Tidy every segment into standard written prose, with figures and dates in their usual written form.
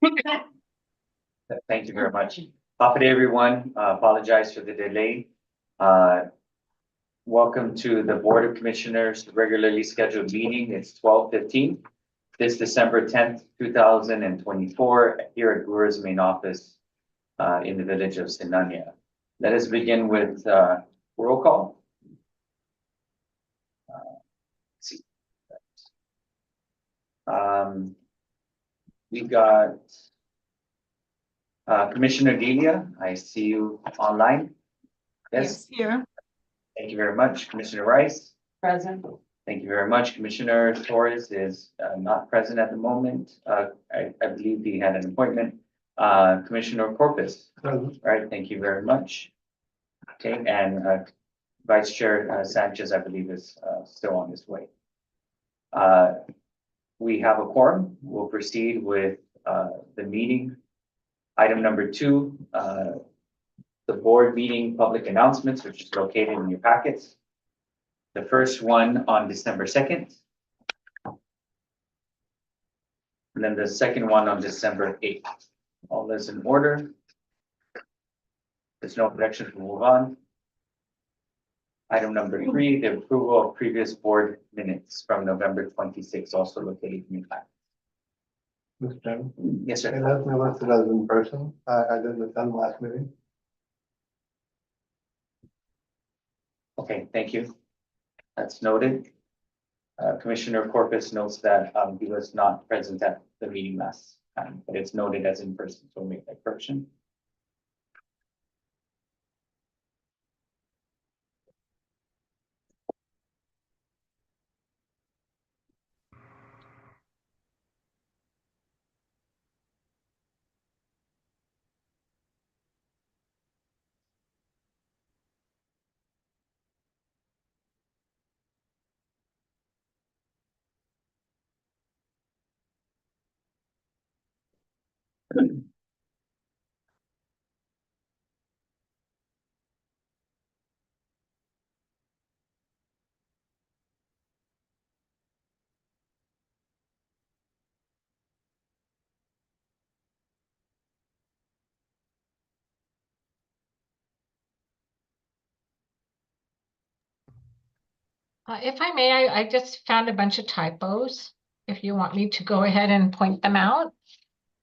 Thank you very much. Good day, everyone. Apologize for the delay. Welcome to the Board of Commissioners regularly scheduled meeting. It's 12:15. This December 10th, 2024, here at GHURA's main office in the village of Sinania. Let us begin with roll call. We got Commissioner Delia. I see you online. Yes, here. Thank you very much. Commissioner Rice. Present. Thank you very much. Commissioner Torres is not present at the moment. I believe he had an appointment. Commissioner Corpus. Present. All right, thank you very much. Okay, and Vice Chair Sanchez, I believe, is still on his way. We have a quorum. We'll proceed with the meeting. Item number 2, the board meeting public announcements, which is located in your packets. The first one on December 2nd. And then the second one on December 8th. All is in order. There's no objection to move on. Item number 3, the approval of previous board minutes from November 26th, also located in your packet. Mr. Chairman. Yes, sir. It has been listed as in person. I didn't attend the last meeting. Okay, thank you. That's noted. Commissioner Corpus notes that he was not present at the meeting last time, but it's noted as in person, so we'll make that correction. If I may, I just found a bunch of typos. If you want me to go ahead and point them out.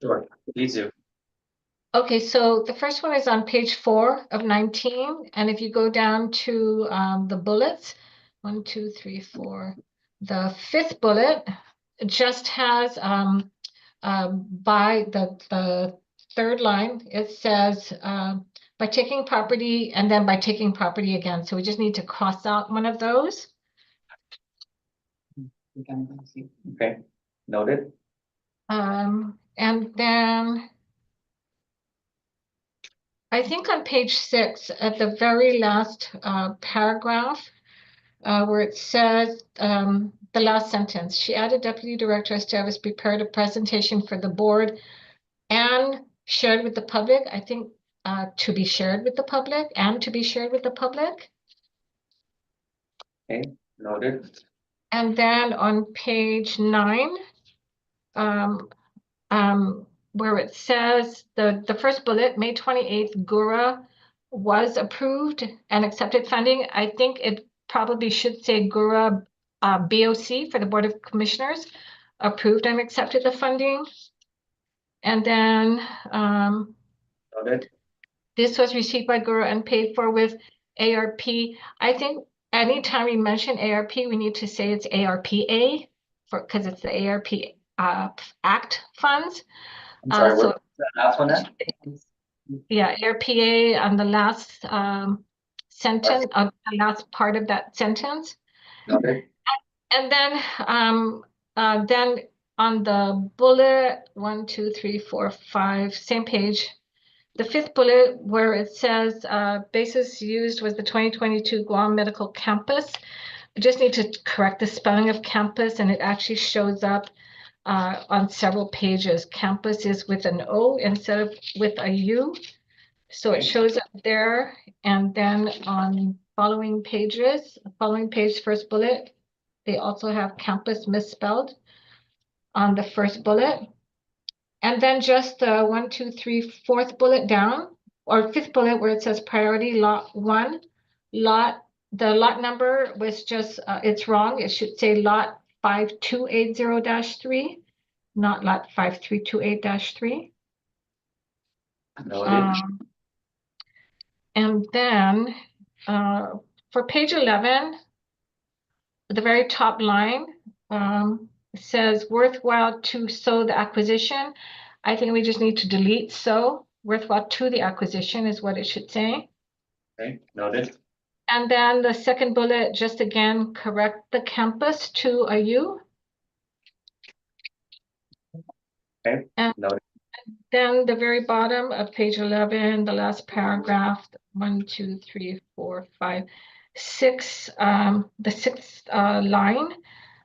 Sure, please do. Okay, so the first one is on page 4 of 19. And if you go down to the bullets, 1, 2, 3, 4, the 5th bullet just has by the 3rd line, it says by taking property and then by taking property again. So we just need to cross out one of those. Okay, noted. And then I think on page 6, at the very last paragraph, where it says the last sentence, she added Deputy Director Esteves prepared a presentation for the board and shared with the public. I think to be shared with the public and to be shared with the public. Okay, noted. And then on page 9, where it says the first bullet, May 28th, GHURA was approved and accepted funding. I think it probably should say GHURA BoC for the Board of Commissioners approved and accepted the funding. And then Noted. This was received by GHURA and paid for with ARP. I think anytime we mention ARP, we need to say it's ARPA because it's the ARP Act funds. I'm sorry, so what's the last one then? Yeah, ARPA on the last sentence, the last part of that sentence. Noted. And then on the bullet 1, 2, 3, 4, 5, same page, the 5th bullet where it says basis used was the 2022 Guam Medical Campus. I just need to correct the spelling of campus, and it actually shows up on several pages. Campus is with an O instead of with a U. So it shows up there, and then on following pages, following page, first bullet, they also have campus misspelled on the first bullet. And then just the 1, 2, 3, fourth bullet down, or fifth bullet where it says priority lot 1, the lot number was just, it's wrong. It should say lot 5280-3, not lot 5328-3. Noted. And then for page 11, the very top line says worthwhile to sow the acquisition. I think we just need to delete so. Worthwhile to the acquisition is what it should say. Okay, noted. And then the second bullet, just again, correct the campus to a U. Okay, And noted. then the very bottom of page 11, the last paragraph, 1, 2, 3, 4, 5, 6, the sixth line,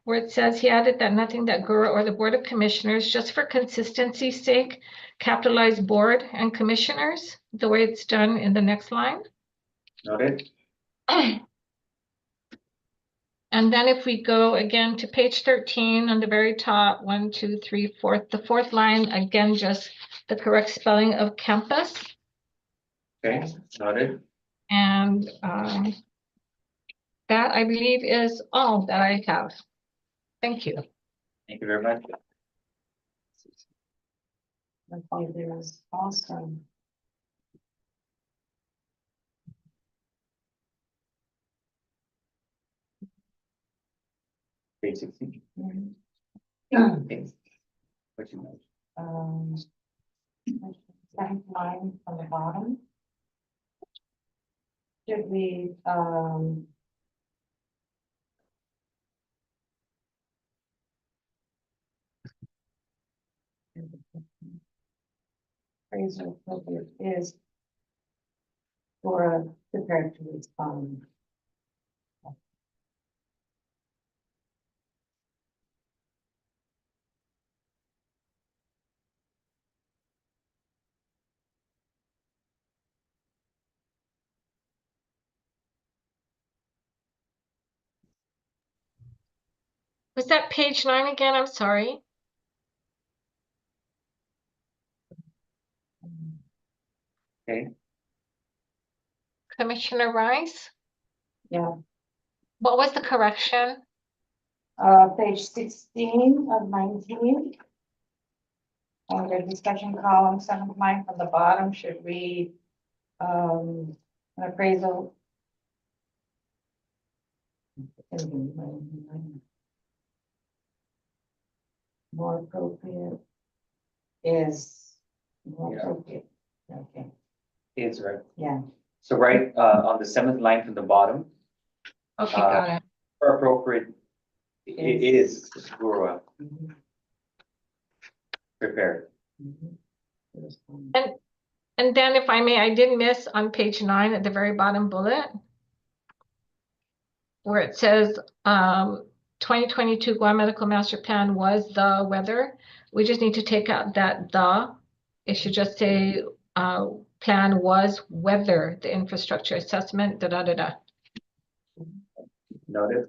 where it says he added that nothing that GURA or the Board of Commissioners, just for consistency's sake, capitalize board and commissioners, the way it's done in the next line. Noted. And then if we go again to page 13 on the very top, 1, 2, 3, 4, the fourth line, again, just the correct spelling of campus. Okay, noted. And that I believe is all that I have. Thank you. Thank you very much. Okay, there's also. Page 16. Mhm. Okay. What you know? Second line from the bottom. Should we, appraisal appropriate is for prepared to respond. Was that page 9 again? I'm sorry. Okay, Commissioner Rice, Yeah, what was the correction? page 16 of 19. Under discussion column, seventh line from the bottom should read, an appraisal. More appropriate is more Yeah. appropriate. Okay, it's right. yeah. So right on the 7th line from the bottom, Okay, got it. for appropriate, it is GURA Mhm, prepared. mhm. And then if I may, I did miss on page 9 at the very bottom bullet, where it says 2022 Guam Medical Master Plan was the weather. We just need to take out that the. It should just say plan was weather, the infrastructure assessment, da da da da. Noted.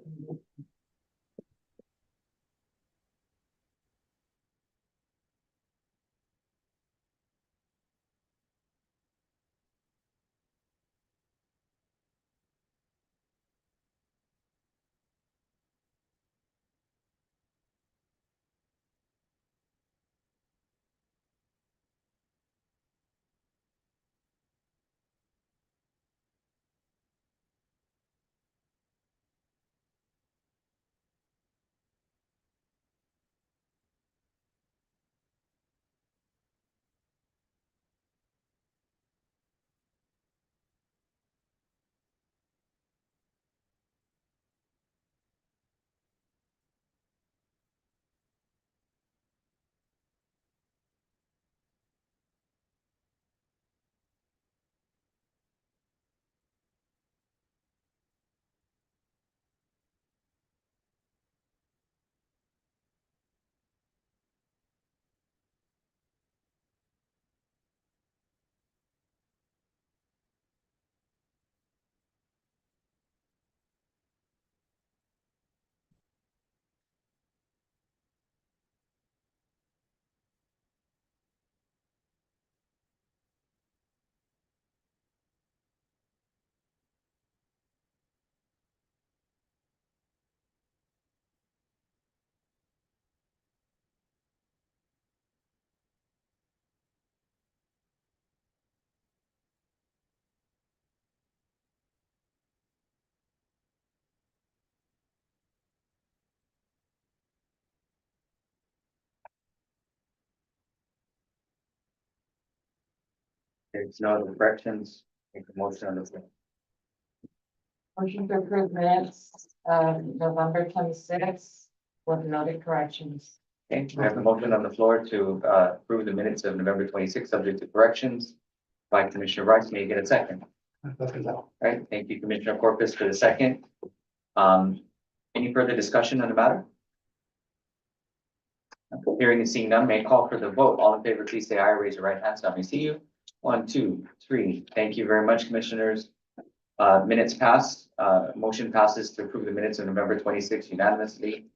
There's no other corrections. Make a motion on the floor. Motion to approve minutes, November 26th, with noted corrections. Okay, we have a motion on the floor to approve the minutes of November 26th, subject to corrections by Commissioner Rice. May I get a second? All right, thank you, Commissioner Corpus, for the second. Any further discussion on the matter? Hearing and seeing none, may I call for the vote. All in favor, please say aye. Raise your right hand so I may see you. 1, 2, 3. Thank you very much, Commissioners. Minutes pass. Motion passes to approve the minutes of November 26th unanimously.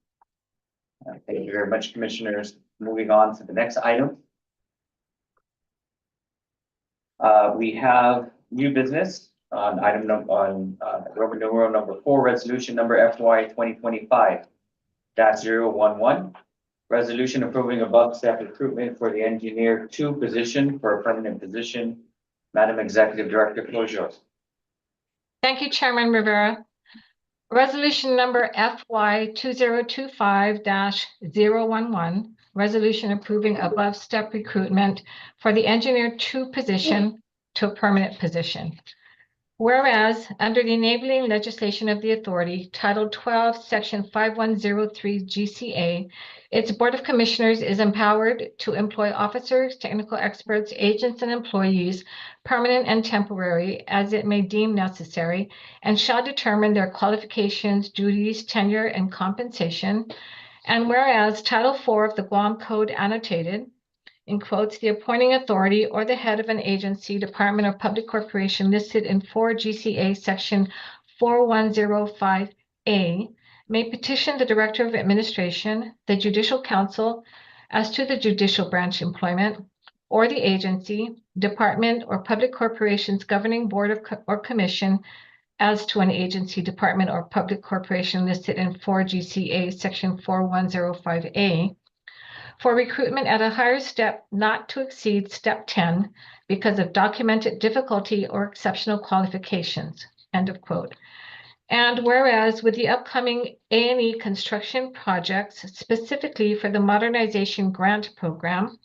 Thank you very much, Commissioners. Moving on to the next item. We have new business on item number Roman numeral number 4, resolution number FY 2025-011. Resolution approving above step recruitment for the engineer 2 position for a permanent position. Madam Executive Director, floor is yours. Thank you, Chairman Rivera. Resolution number FY 2025-011, resolution approving above step recruitment for the engineer 2 position to a permanent position. Whereas under the enabling legislation of the authority, Title 12, Section 5103 GCA, its Board of Commissioners is empowered to employ officers, technical experts, agents, and employees, permanent and temporary, as it may deem necessary, and shall determine their qualifications, duties, tenure, and compensation. And whereas Title 4 of the Guam Code annotated, in quotes, the appointing authority or the head of an agency, department, or public corporation listed in 4 GCA Section 4105A may petition the Director of Administration, the Judicial Council, as to the judicial branch employment, or the agency, department, or public corporation's governing board or commission as to an agency, department, or public corporation listed in 4 GCA Section 4105A, for recruitment at a higher step not to exceed step 10 because of documented difficulty or exceptional qualifications, end of quote. And whereas with the upcoming A&E construction projects, specifically for the modernization grant program,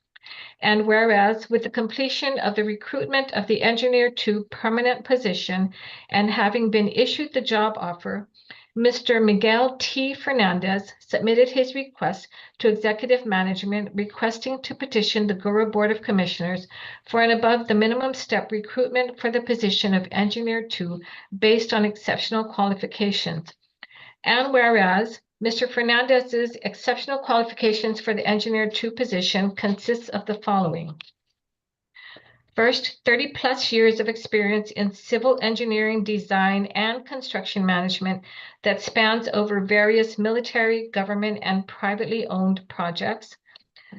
and whereas with the completion of the recruitment of the engineer 2 permanent position and having been issued the job offer, Mr. Miguel T. Fernandez submitted his request to Executive Management requesting to petition the GHURA Board of Commissioners for an above the minimum step recruitment for the position of Engineer 2 based on exceptional qualifications. And whereas Mr. Fernandez's exceptional qualifications for the Engineer 2 position consists of the following. First, 30+ years of experience in civil engineering, design, and construction management that spans over various military, government, and privately owned projects.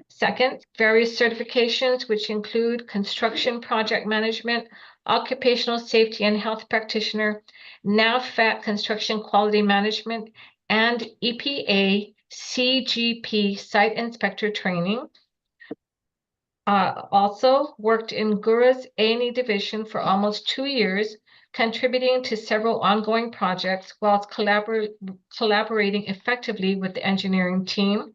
Second, various certifications, which include construction project management, occupational safety and health practitioner, NAVFAC construction quality management, and EPA CGP site inspector training. Also worked in GHURA's A&E division for almost 2 years, contributing to several ongoing projects whilst collaborating effectively with the engineering team.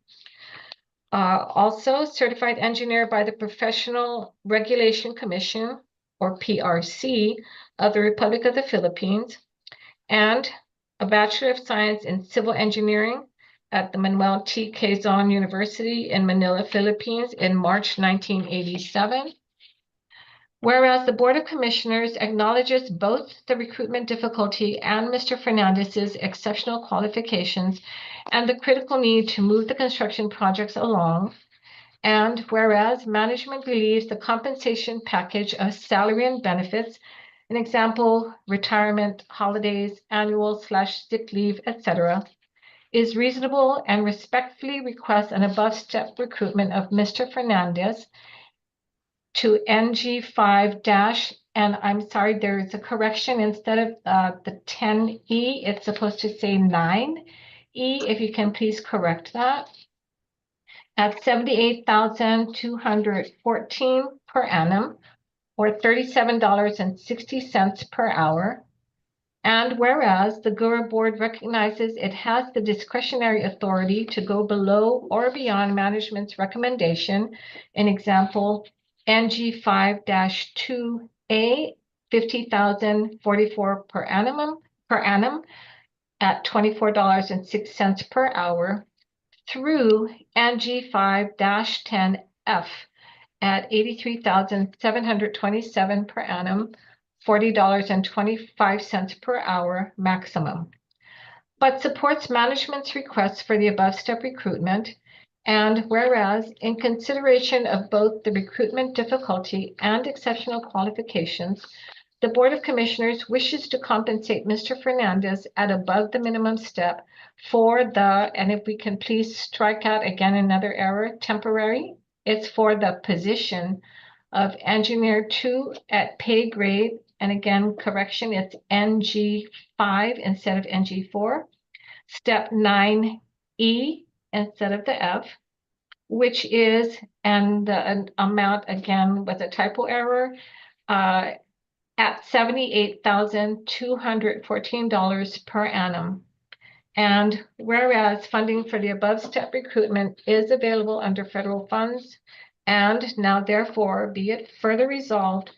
Also certified engineer by the Professional Regulation Commission, or PRC, of the Republic of the Philippines, and a Bachelor of Science in Civil Engineering at the Manuel T. Quezon University in Manila, Philippines in March 1987. Whereas the Board of Commissioners acknowledges both the recruitment difficulty and Mr. Fernandez's exceptional qualifications and the critical need to move the construction projects along. And whereas management believes the compensation package of salary and benefits, an example, retirement, holidays, annual/sick leave, etc., is reasonable and respectfully requests an above-step recruitment of Mr. Fernandez to NG5- and I'm sorry, there is a correction. Instead of the 10E, it's supposed to say 9E. If you can please correct that. At $78,214 per annum, or $37.60 per hour. And whereas the GHURA Board recognizes it has the discretionary authority to go below or beyond management's recommendation, an example, NG 5-2A, 50,044 per annum at $24.06 per hour, through NG 5-10F at 83,727 per annum, $40.25 per hour maximum, but supports management's requests for the above step recruitment. And whereas, in consideration of both the recruitment difficulty and exceptional qualifications, the Board of Commissioners wishes to compensate Mr. Fernandez at above the minimum step for the, and if we can please strike out again another error, temporary. It's for the position of Engineer 2 at pay grade, and again, correction, it's NG 5 instead of NG 4. Step 9E instead of the F, which is, and the amount again was a typo error, at $78,214 per annum. And whereas funding for the above step recruitment is available under federal funds, and now therefore be it further resolved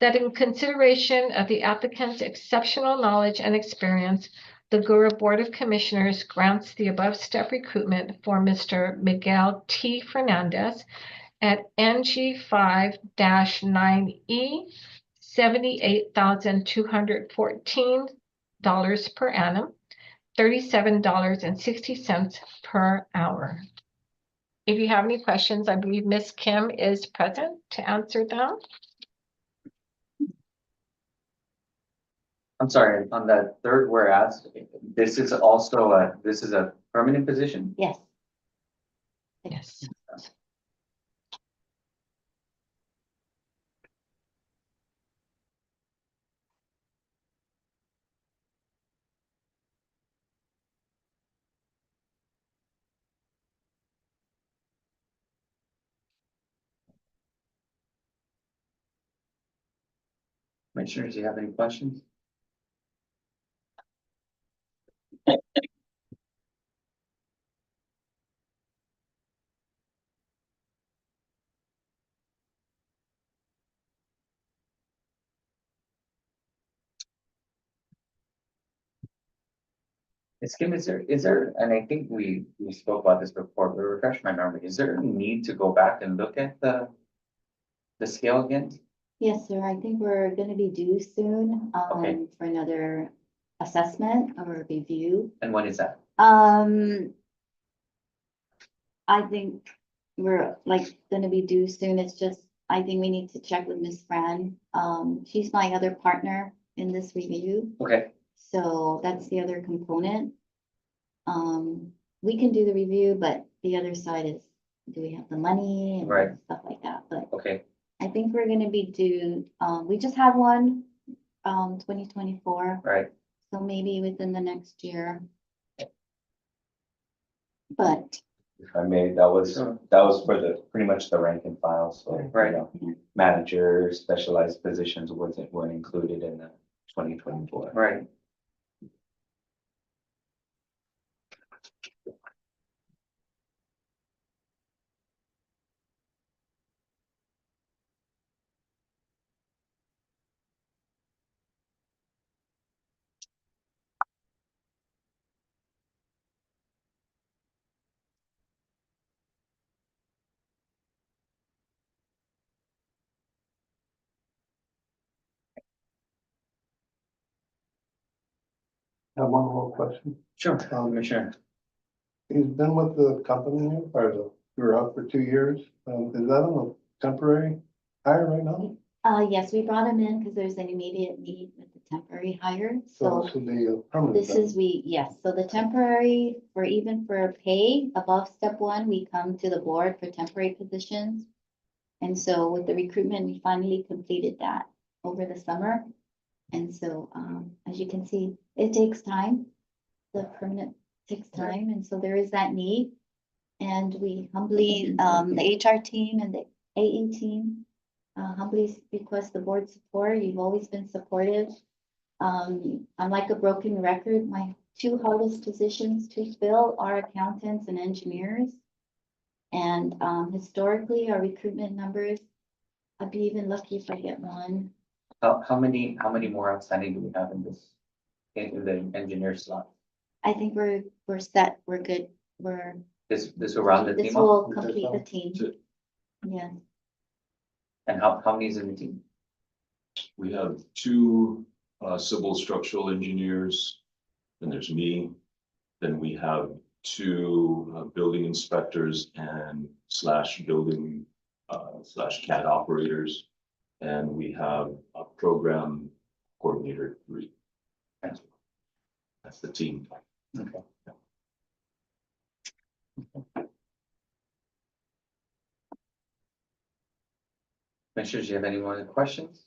that in consideration of the applicant's exceptional knowledge and experience, the GHURA Board of Commissioners grants the above step recruitment for Mr. Miguel T. Fernandez at NG 5-9E, $78,214 per annum, $37.60 per hour. If you have any questions, I believe Ms. Kim is present to answer them. I'm sorry, on that third whereas, this is also this is a permanent position? Yes. Yes. Commissioners, do you have any questions? Ms. Kim, is there, and I think we spoke about this before, but refresh my memory, is there a need to go back and look at the scale again? Yes, sir. I think we're gonna be due soon, Okay. for another assessment or review. And when is that? I think we're like gonna be due soon. It's just, I think we need to check with Miss Fran. She's my other partner in this review, Okay, so that's the other component. We can do the review, but the other side is, do we have the money Right. and stuff like that, but okay, I think we're gonna be due, we just had one, 2024, right, so maybe within the next year. But, If I may, that was Sure. for the, pretty much the rank and file, so. Right. Manager, weren't included in the 2024. right. I have one more question. Sure, Commissioner. He's been with the company or you're up for 2 years. Is that on a temporary hire right now? yes, we brought him in because there's an immediate need with the temporary hire, So so this will be a permanent. this then? is, yes, so the temporary, for even for pay above step 1, we come to the board for temporary positions. And so with the recruitment, we finally completed that over the summer. And so, as you can see, it takes time. The permanent takes time, and so there is that need. And we humbly, the HR team and the AE team, humbly request the board support. You've always been supportive. I'm like a broken record. My 2 hardest positions to fill are accountants and engineers. And historically, our recruitment numbers I'd be even lucky if I get one. How many more outstanding do we have in this, in the engineer slot? I think we're set, we're good, This will round the this team up? will complete the team. That's it. Yeah, And how many is in the team? We have two civil structural engineers, and there's me. Then we have two building inspectors and / building / CAD operators. And we have a program coordinator 3. That's the team. Okay. Commissioners, do you have any more questions?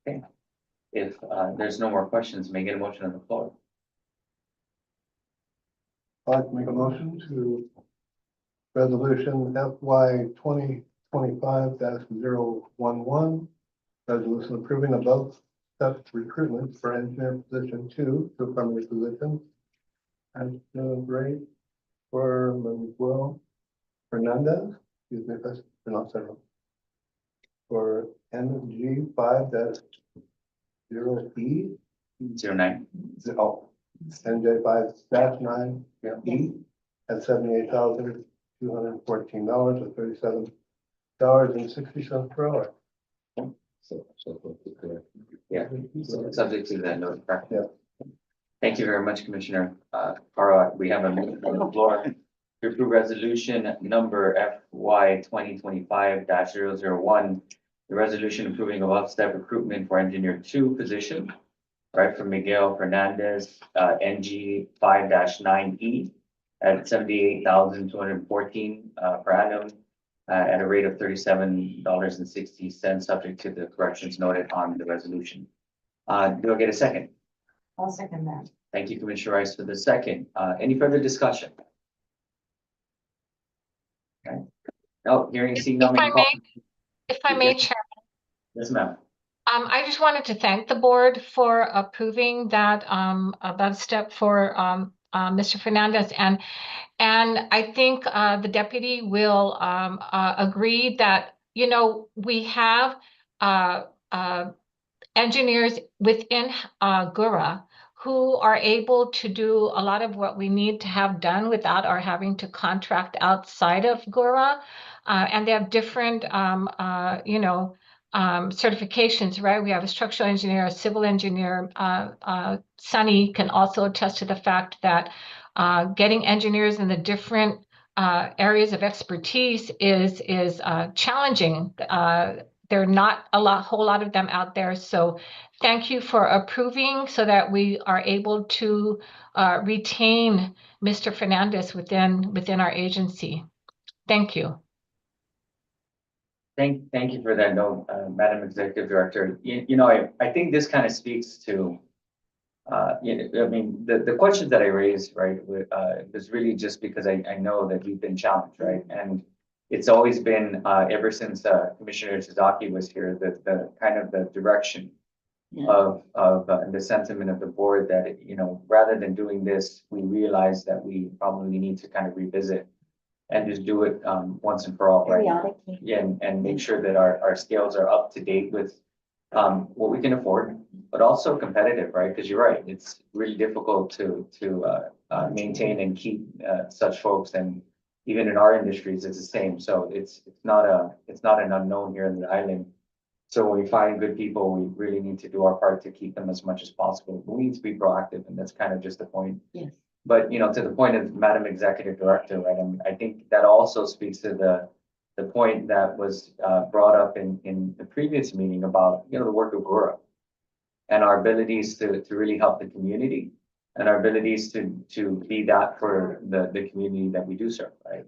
Okay. If there's no more questions, may I get a motion on the floor? I'd like to make a motion to resolution FY 2025-011. Resolution approving above step recruitment for engineer position 2 to primary position. And the rate for Manuel Fernandez, excuse me if I pronounce that wrong. For NG 5-0E, 09. NJ 5-9 Yeah. E at $78,214 or $37.60 per hour. Yeah, subject to that note. Correct? Yeah. Thank you very much, Commissioner Carl. We have a motion on the floor to approve resolution number FY 2025-001. The resolution approving above step recruitment for engineer 2 position, right, from Miguel Fernandez, NG 5-9E at $78,214 per annum at a rate of $37.60, subject to the corrections noted on the resolution. Do I get a second? I'll second that. Thank you, Commissioner Rice, for the second. Any further discussion? Okay. No, hearing seeing no. If I may, Chair. Yes, ma'am. I just wanted to thank the board for approving that above step for Mr. Fernandez, and I think the deputy will agree that, you know, we have engineers within GHURA who are able to do a lot of what we need to have done without our having to contract outside of GHURA, and they have different certifications, right? We have a structural engineer, a civil engineer. Sunny can also attest to the fact that getting engineers in the different areas of expertise is challenging. There are not a whole lot of them out there. So thank you for approving so that we are able to retain Mr. Fernandez within our agency. Thank you. Thank you for that note, Madam Executive Director. You know, I think this kind of speaks to, I mean, the questions that I raised, right, was really just because I know that we've been challenged, right? And it's always been, ever since Commissioner Suzaki was here, the kind of the direction of the sentiment of the board that, you know, rather than doing this, we realize that we probably need to kind of revisit and just do it once and for all, right? periodically. Yeah, and make sure that our scales are up to date with what we can afford, but also competitive, right? Because you're right, it's really difficult to maintain and keep such folks, and even in our industries, it's the same. So it's not an unknown here in the island. So when we find good people, we really need to do our part to keep them as much as possible. We need to be proactive, and that's kind of just the point. Yes. But, you know, to the point of Madam Executive Director, right, I mean, I think that also speaks to the point that was brought up in the previous meeting about, you know, the work of GHURA and our abilities to really help the community and our abilities to be that for the community that we do serve, right?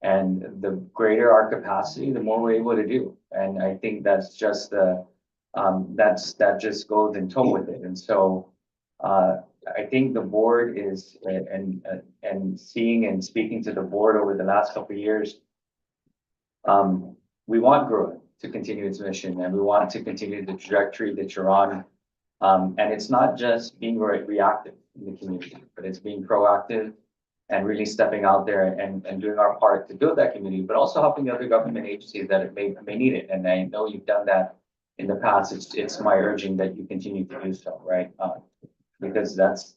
And the greater our capacity, the more we're able to do. And I think that's just that just goes in tow with it. And so I think the board is, and seeing and speaking to the board over the last couple of years, we want GHURA to continue its mission, and we want to continue the trajectory that you're on. And it's not just being reactive in the community, but it's being proactive and really stepping out there and doing our part to build that community, but also helping the other government agencies that it may need it. And I know you've done that in the past. It's my urging that you continue to do so, right? Because that's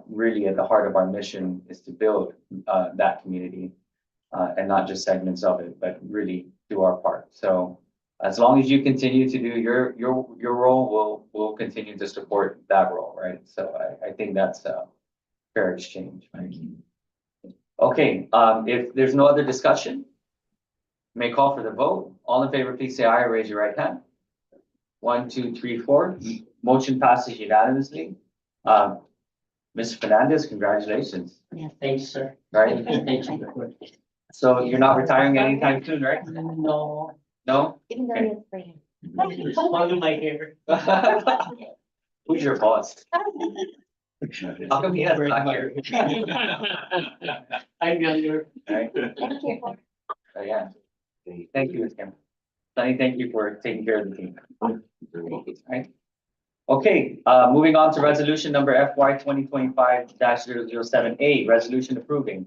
really at the heart of our mission, is to build that community and not just segments of it, but really do our part. So as long as you continue to do your role, we'll continue to support that role, right? So I think that's a fair exchange. Right? Okay, if there's no other discussion, may call for the vote. All in favor, please say aye or raise your right hand. 1, 2, 3, 4. Motion passes unanimously. Ms. Fernandez, congratulations. Yeah, thanks, sir. Right? Thank you. So you're not retiring anytime soon, right? No. No? Even though Okay. it's for him. Follow my hair. Who's your boss? How come he has black hair? I'm younger. Right? Thank you. Yeah. Thank you, Ms. Kim. Sunny, thank you for taking care of the team. Right? Okay, moving on to resolution number FY 2025-007A, resolution approving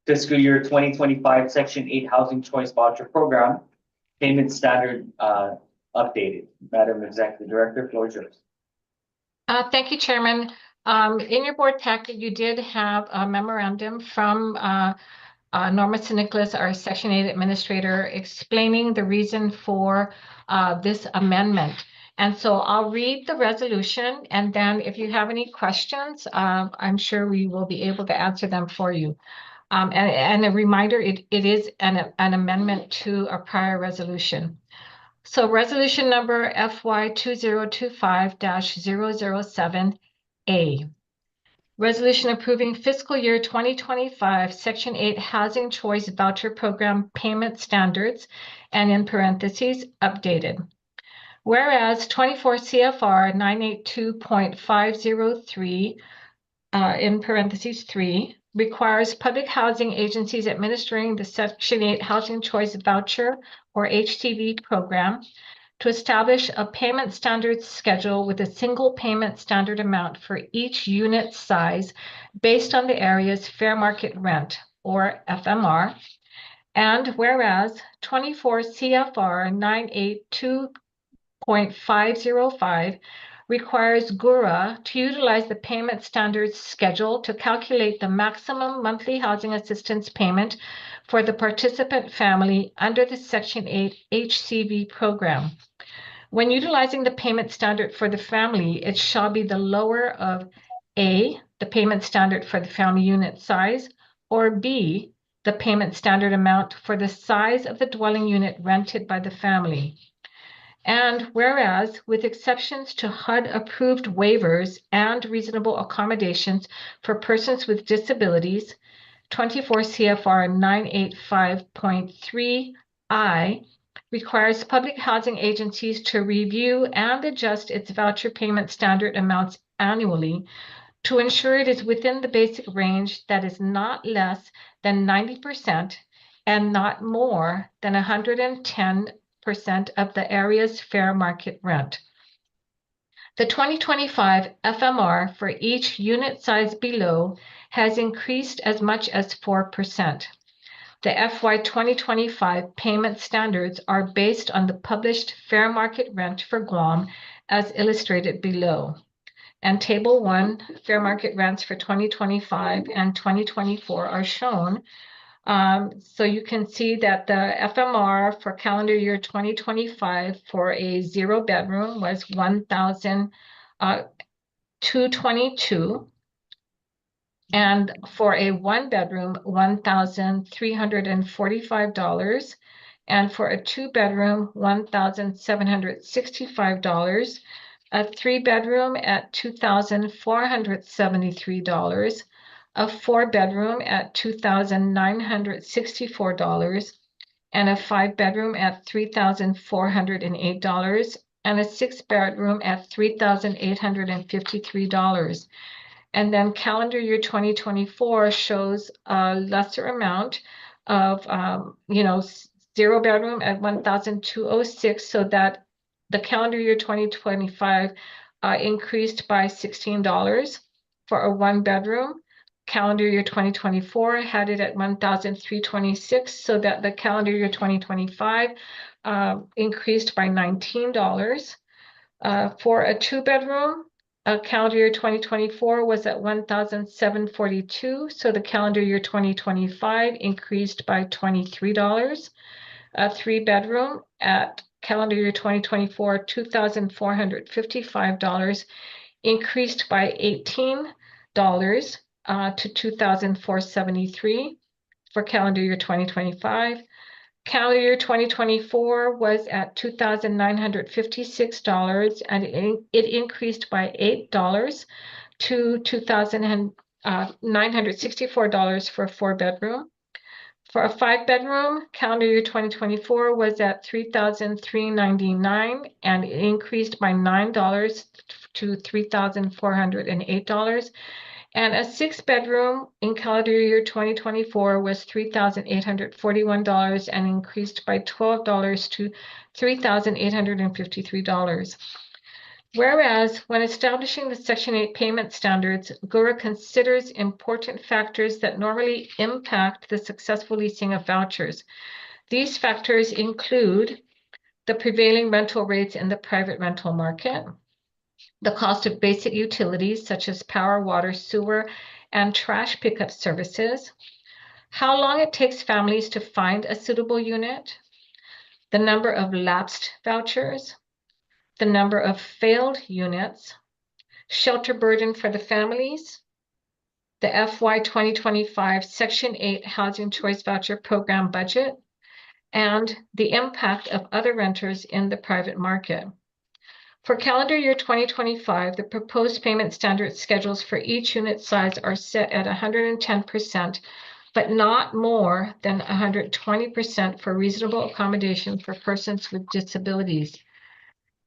fiscal year 2025 Section 8 Housing Choice Voucher Program payment standard updated. Madam Executive Director, floor is yours. Thank you, Chairman. In your board packet, you did have a memorandum from Norma Nicholas, our Section 8 Administrator, explaining the reason for this amendment. And so I'll read the resolution, and then if you have any questions, I'm sure we will be able to answer them for you. And a reminder, it is an amendment to a prior resolution. So resolution number FY 2025-007A. Resolution approving fiscal year 2025 Section 8 Housing Choice Voucher Program payment standards, and in parentheses, updated. Whereas 24 CFR 982.503 in parentheses 3 requires public housing agencies administering the Section 8 Housing Choice Voucher or HTV program to establish a payment standards schedule with a single payment standard amount for each unit size based on the area's fair market rent, or FMR. And whereas 24 CFR 982.505 requires GHURA to utilize the payment standards schedule to calculate the maximum monthly housing assistance payment for the participant family under the Section 8 HCV program. When utilizing the payment standard for the family, it shall be the lower of A, the payment standard for the family unit size, or B, the payment standard amount for the size of the dwelling unit rented by the family. And whereas, with exceptions to HUD-approved waivers and reasonable accommodations for persons with disabilities, 24 CFR 985.3I requires public housing agencies to review and adjust its voucher payment standard amounts annually to ensure it is within the basic range that is not less than 90% and not more than 110% of the area's fair market rent. The 2025 FMR for each unit size below has increased as much as 4%. The FY 2025 payment standards are based on the published fair market rent for Guam as illustrated below. And Table 1, fair market rents for 2025 and 2024 are shown. So you can see that the FMR for calendar year 2025 for a 0-bedroom was $1,222. And for a 1-bedroom, $1,345, and for a 2-bedroom, $1,765, a 3-bedroom at $2,473, a 4-bedroom at $2,964, and a 5-bedroom at $3,408, and a 6-bedroom at $3,853. And then calendar year 2024 shows a lesser amount of, 0-bedroom at $1,206, so that the calendar year 2025 increased by $16 for a 1-bedroom, calendar year 2024 had it at 1,326, so that the calendar year 2025 increased by $19. For a two-bedroom, calendar year 2024 was at 1,742, so the calendar year 2025 increased by $23. A three-bedroom at calendar year 2024, $2,455, increased by $18 to $2,473 for calendar year 2025. Calendar year 2024 was at $2,956, and it increased by $8 to $2,964 for a four-bedroom. For a five-bedroom, calendar year 2024 was at $3,399, and it increased by $9 to $3,408. And a six-bedroom in calendar year 2024 was $3,841 and increased by $12 to $3,853. Whereas, when establishing the Section 8 payment standards, GHURA considers important factors that normally impact the successful leasing of vouchers. These factors include the prevailing rental rates in the private rental market, the cost of basic utilities such as power, water, sewer, and trash pickup services, how long it takes families to find a suitable unit, the number of lapsed vouchers, the number of failed units, shelter burden for the families, the FY 2025 Section 8 Housing Choice Voucher Program budget, and the impact of other renters in the private market. For calendar year 2025, the proposed payment standard schedules for each unit size are set at 110%, but not more than 120% for reasonable accommodation for persons with disabilities.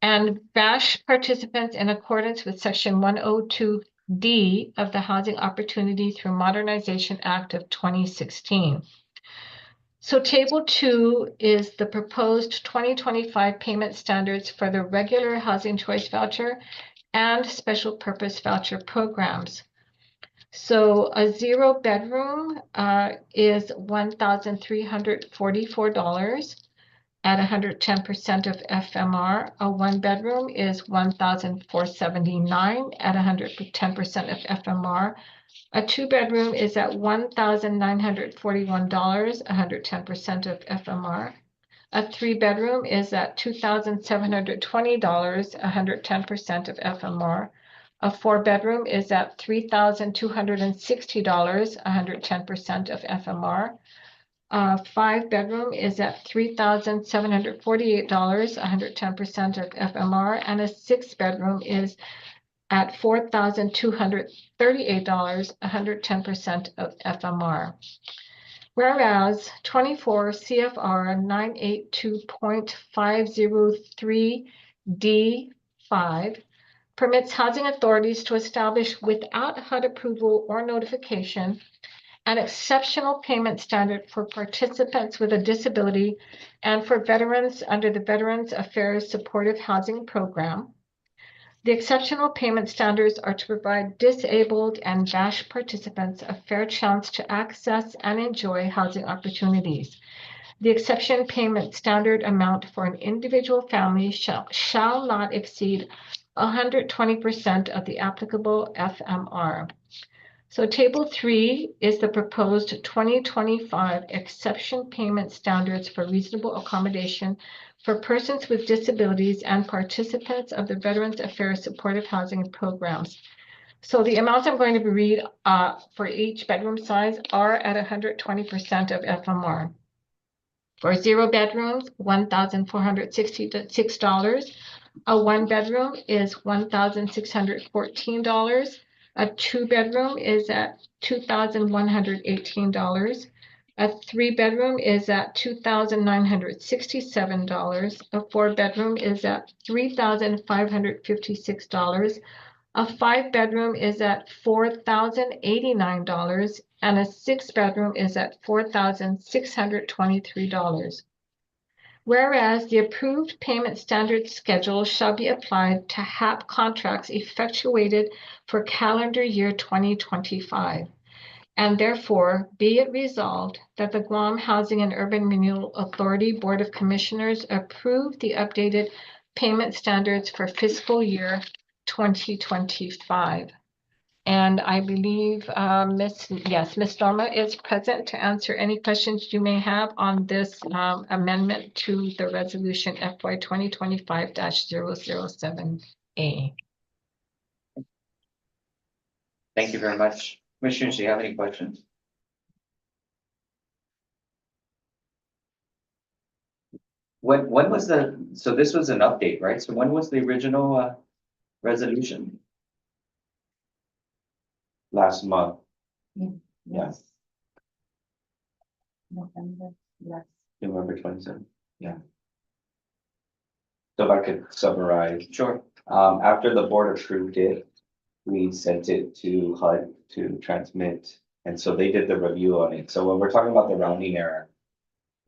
And VASH participants, in accordance with Section 102D of the Housing Opportunity through Modernization Act of 2016. So Table 2 is the proposed 2025 payment standards for the regular Housing Choice Voucher and Special Purpose Voucher programs. So a zero-bedroom is $1,344 at 110% of FMR. A one-bedroom is $1,479 at 110% of FMR. A two-bedroom is at $1,941, 110% of FMR. A three-bedroom is at $2,720, 110% of FMR. A four-bedroom is at $3,260, 110% of FMR. A five-bedroom is at $3,748, 110% of FMR. And a six-bedroom is at $4,238, 110% of FMR. Whereas 24 CFR 982.503D5 permits housing authorities to establish without HUD approval or notification an exceptional payment standard for participants with a disability and for veterans under the Veterans Affairs Supportive Housing Program. The exceptional payment standards are to provide disabled and VASH participants a fair chance to access and enjoy housing opportunities. The exception payment standard amount for an individual family shall not exceed 120% of the applicable FMR. So Table 3 is the proposed 2025 exception payment standards for reasonable accommodation for persons with disabilities and participants of the Veterans Affairs Supportive Housing Programs. So the amounts I'm going to read for each bedroom size are at 120% of FMR. For zero bedrooms, $1,466. A one bedroom is $1,614. A two bedroom is at $2,118. A three bedroom is at $2,967. A four bedroom is at $3,556. A five bedroom is at $4,089. And a six bedroom is at $4,623. Whereas the approved payment standard schedule shall be applied to HAP contracts effectuated for calendar year 2025. And therefore, be it resolved that the Guam Housing and Urban Renewal Authority Board of Commissioners approve the updated payment standards for fiscal year 2025. And I believe Miss Norma is present to answer any questions you may have on this amendment to the resolution FY 2025-007A. Thank you very much. Commissioners, do you have any questions? When was so this was an update, right? So when was the original resolution? Last month, Yes. November, yes. November 27th. Yeah. So if I could summarize, Sure. after the board approved it, we sent it to HUD to transmit. And so they did the review on it. So when we're talking about the rounding error,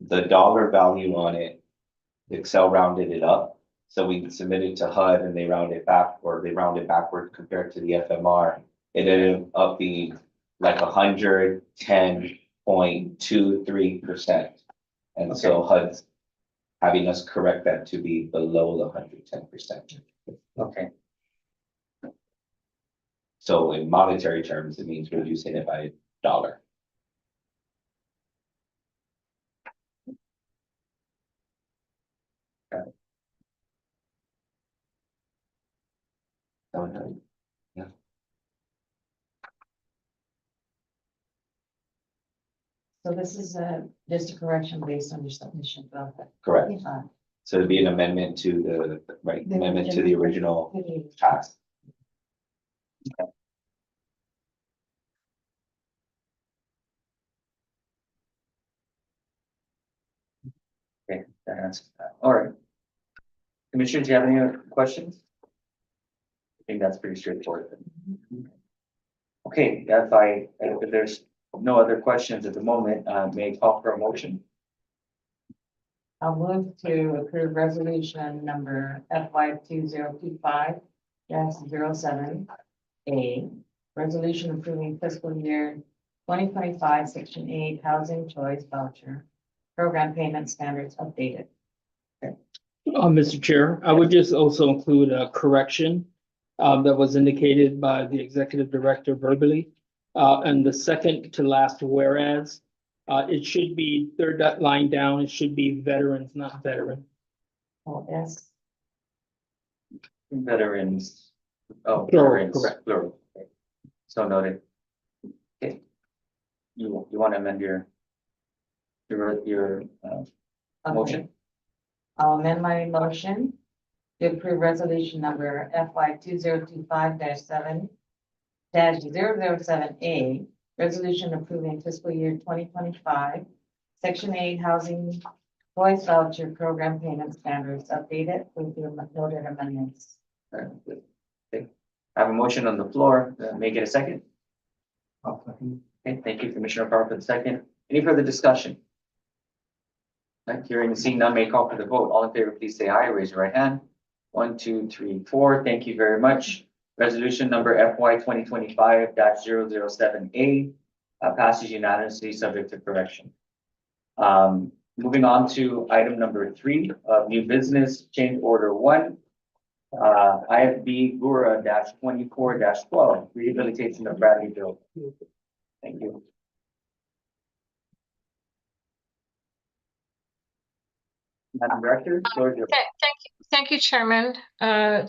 the dollar value on it, Excel rounded it up. So we submitted to HUD and they rounded back, or they rounded backward compared to the FMR. It ended up being like 110.23%. And so HUD's having us correct that to be below the 110%. Okay. So in monetary terms, it means reducing it by $1. Yeah, So this is just a correction based on your submission of it. correct. So it'd be an amendment to the, right, amendment to the original tax. Okay, that answers that. All right. Commissioners, do you have any other questions? I think that's pretty straightforward. Okay, if there's no other questions at the moment, may I call for a motion? I'll move to approve resolution number FY 2025-07A. Resolution approving fiscal year 2025, section 8, housing choice voucher program payment standards updated. Mr. Chair, I would just also include a correction that was indicated by the executive director verbally. And the second to last whereas, it should be third line down, it should be veterans, not veteran. Oh, yes. Veterans. Oh, Plural, veterans, correct. plural. Okay. So noted. Okay. You want to amend your motion? I'll amend my motion to approve resolution number FY 2025-7-007A. Resolution approving fiscal year 2025, section 8, housing choice voucher program payment standards updated with the noted amendments. Okay. I have a motion on the floor. May I get a second? I'll second. Okay, thank you, Commissioner Carr, for the second. Any further discussion? Not hearing and seeing none, may I call for the vote. All in favor, please say aye. Raise your right hand. 1, 2, 3, 4. Thank you very much. Resolution number FY 2025-007A passes unanimously, subject to correction. Moving on to item number 3 of new business, change order 1. IFB GHURA -24-12, rehabilitation of Bradley Bill. Thank you. Madam Director, floor is yours. Thank you, Chairman.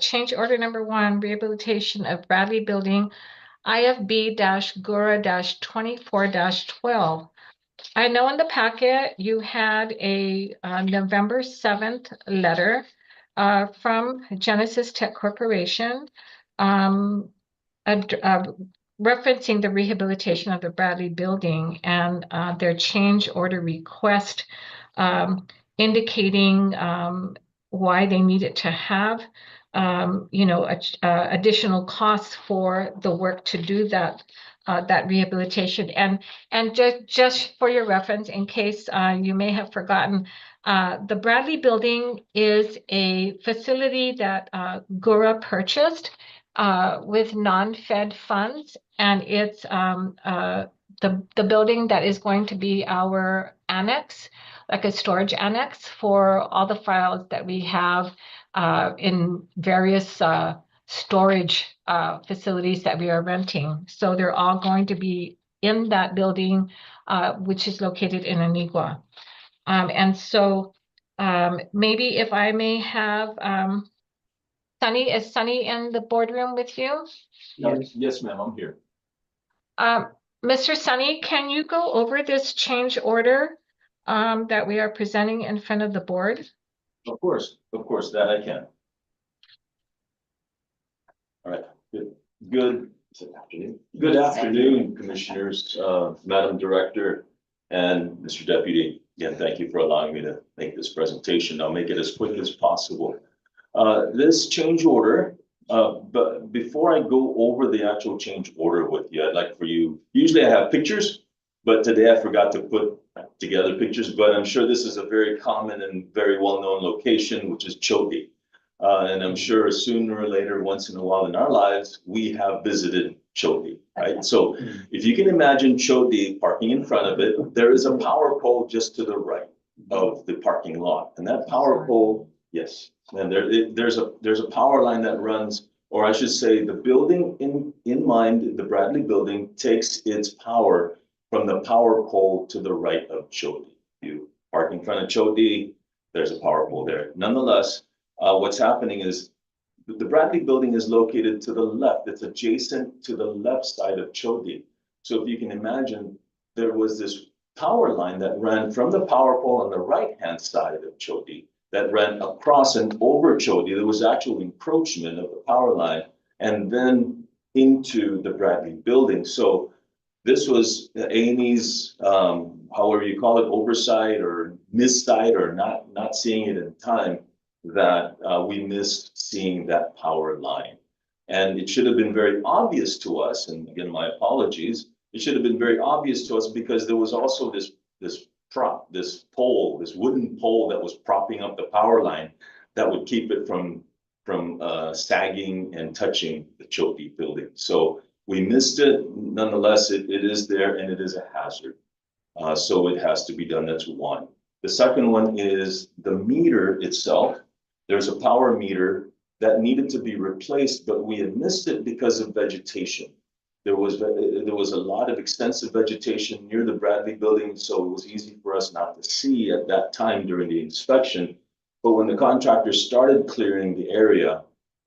Change order number 1, rehabilitation of Bradley Building, IFB-GHURA-24-12. I know in the packet you had a November 7th letter from Genesis Tech Corporation referencing the rehabilitation of the Bradley Building and their change order request, indicating why they needed to have additional costs for the work to do that rehabilitation. And just for your reference, in case you may have forgotten, the Bradley Building is a facility that GHURA purchased with non-Fed funds, and it's the building that is going to be our annex, like a storage annex for all the files that we have in various storage facilities that we are renting. So they're all going to be in that building, which is located in Anigua. And so maybe if I may have Sunny, is Sunny in the boardroom with you? Yes, ma'am, I'm here. Mr. Sunny, can you go over this change order that we are presenting in front of the board? Of course, that I can. All right, good afternoon, Commissioners, Madam Director, and Mr. Deputy. Again, thank you for allowing me to make this presentation. I'll make it as quick as possible. This change order, but before I go over the actual change order with you, I'd like for you, usually I have pictures, but today I forgot to put together pictures, but I'm sure this is a very common and very well-known location, which is Choti. And I'm sure sooner or later, once in a while in our lives, we have visited Choti, right? So if you can imagine Choti parking in front of it, there is a power pole just to the right of the parking lot. And that power pole, yes, and there's a power line that runs, or I should say the building in mind, the Bradley building takes its power from the power pole to the right of Choti. You park in front of Choti, there's a power pole there. Nonetheless, what's happening is the Bradley building is located to the left. It's adjacent to the left side of Choti. So if you can imagine, there was this power line that ran from the power pole on the right-hand side of Choti that ran across and over Choti. There was actual encroachment of the power line and then into the Bradley building. So this was A&E's, however you call it, oversight or missight or not seeing it in time, that we missed seeing that power line. And it should have been very obvious to us, and again, my apologies, it should have been very obvious to us because there was also this prop, this pole, this wooden pole that was propping up the power line that would keep it from sagging and touching the Choti building. So we missed it. Nonetheless, it is there and it is a hazard. So it has to be done. That's one. The second one is the meter itself. There's a power meter that needed to be replaced, but we had missed it because of vegetation. There was a lot of extensive vegetation near the Bradley building, so it was easy for us not to see at that time during the inspection. But when the contractor started clearing the area,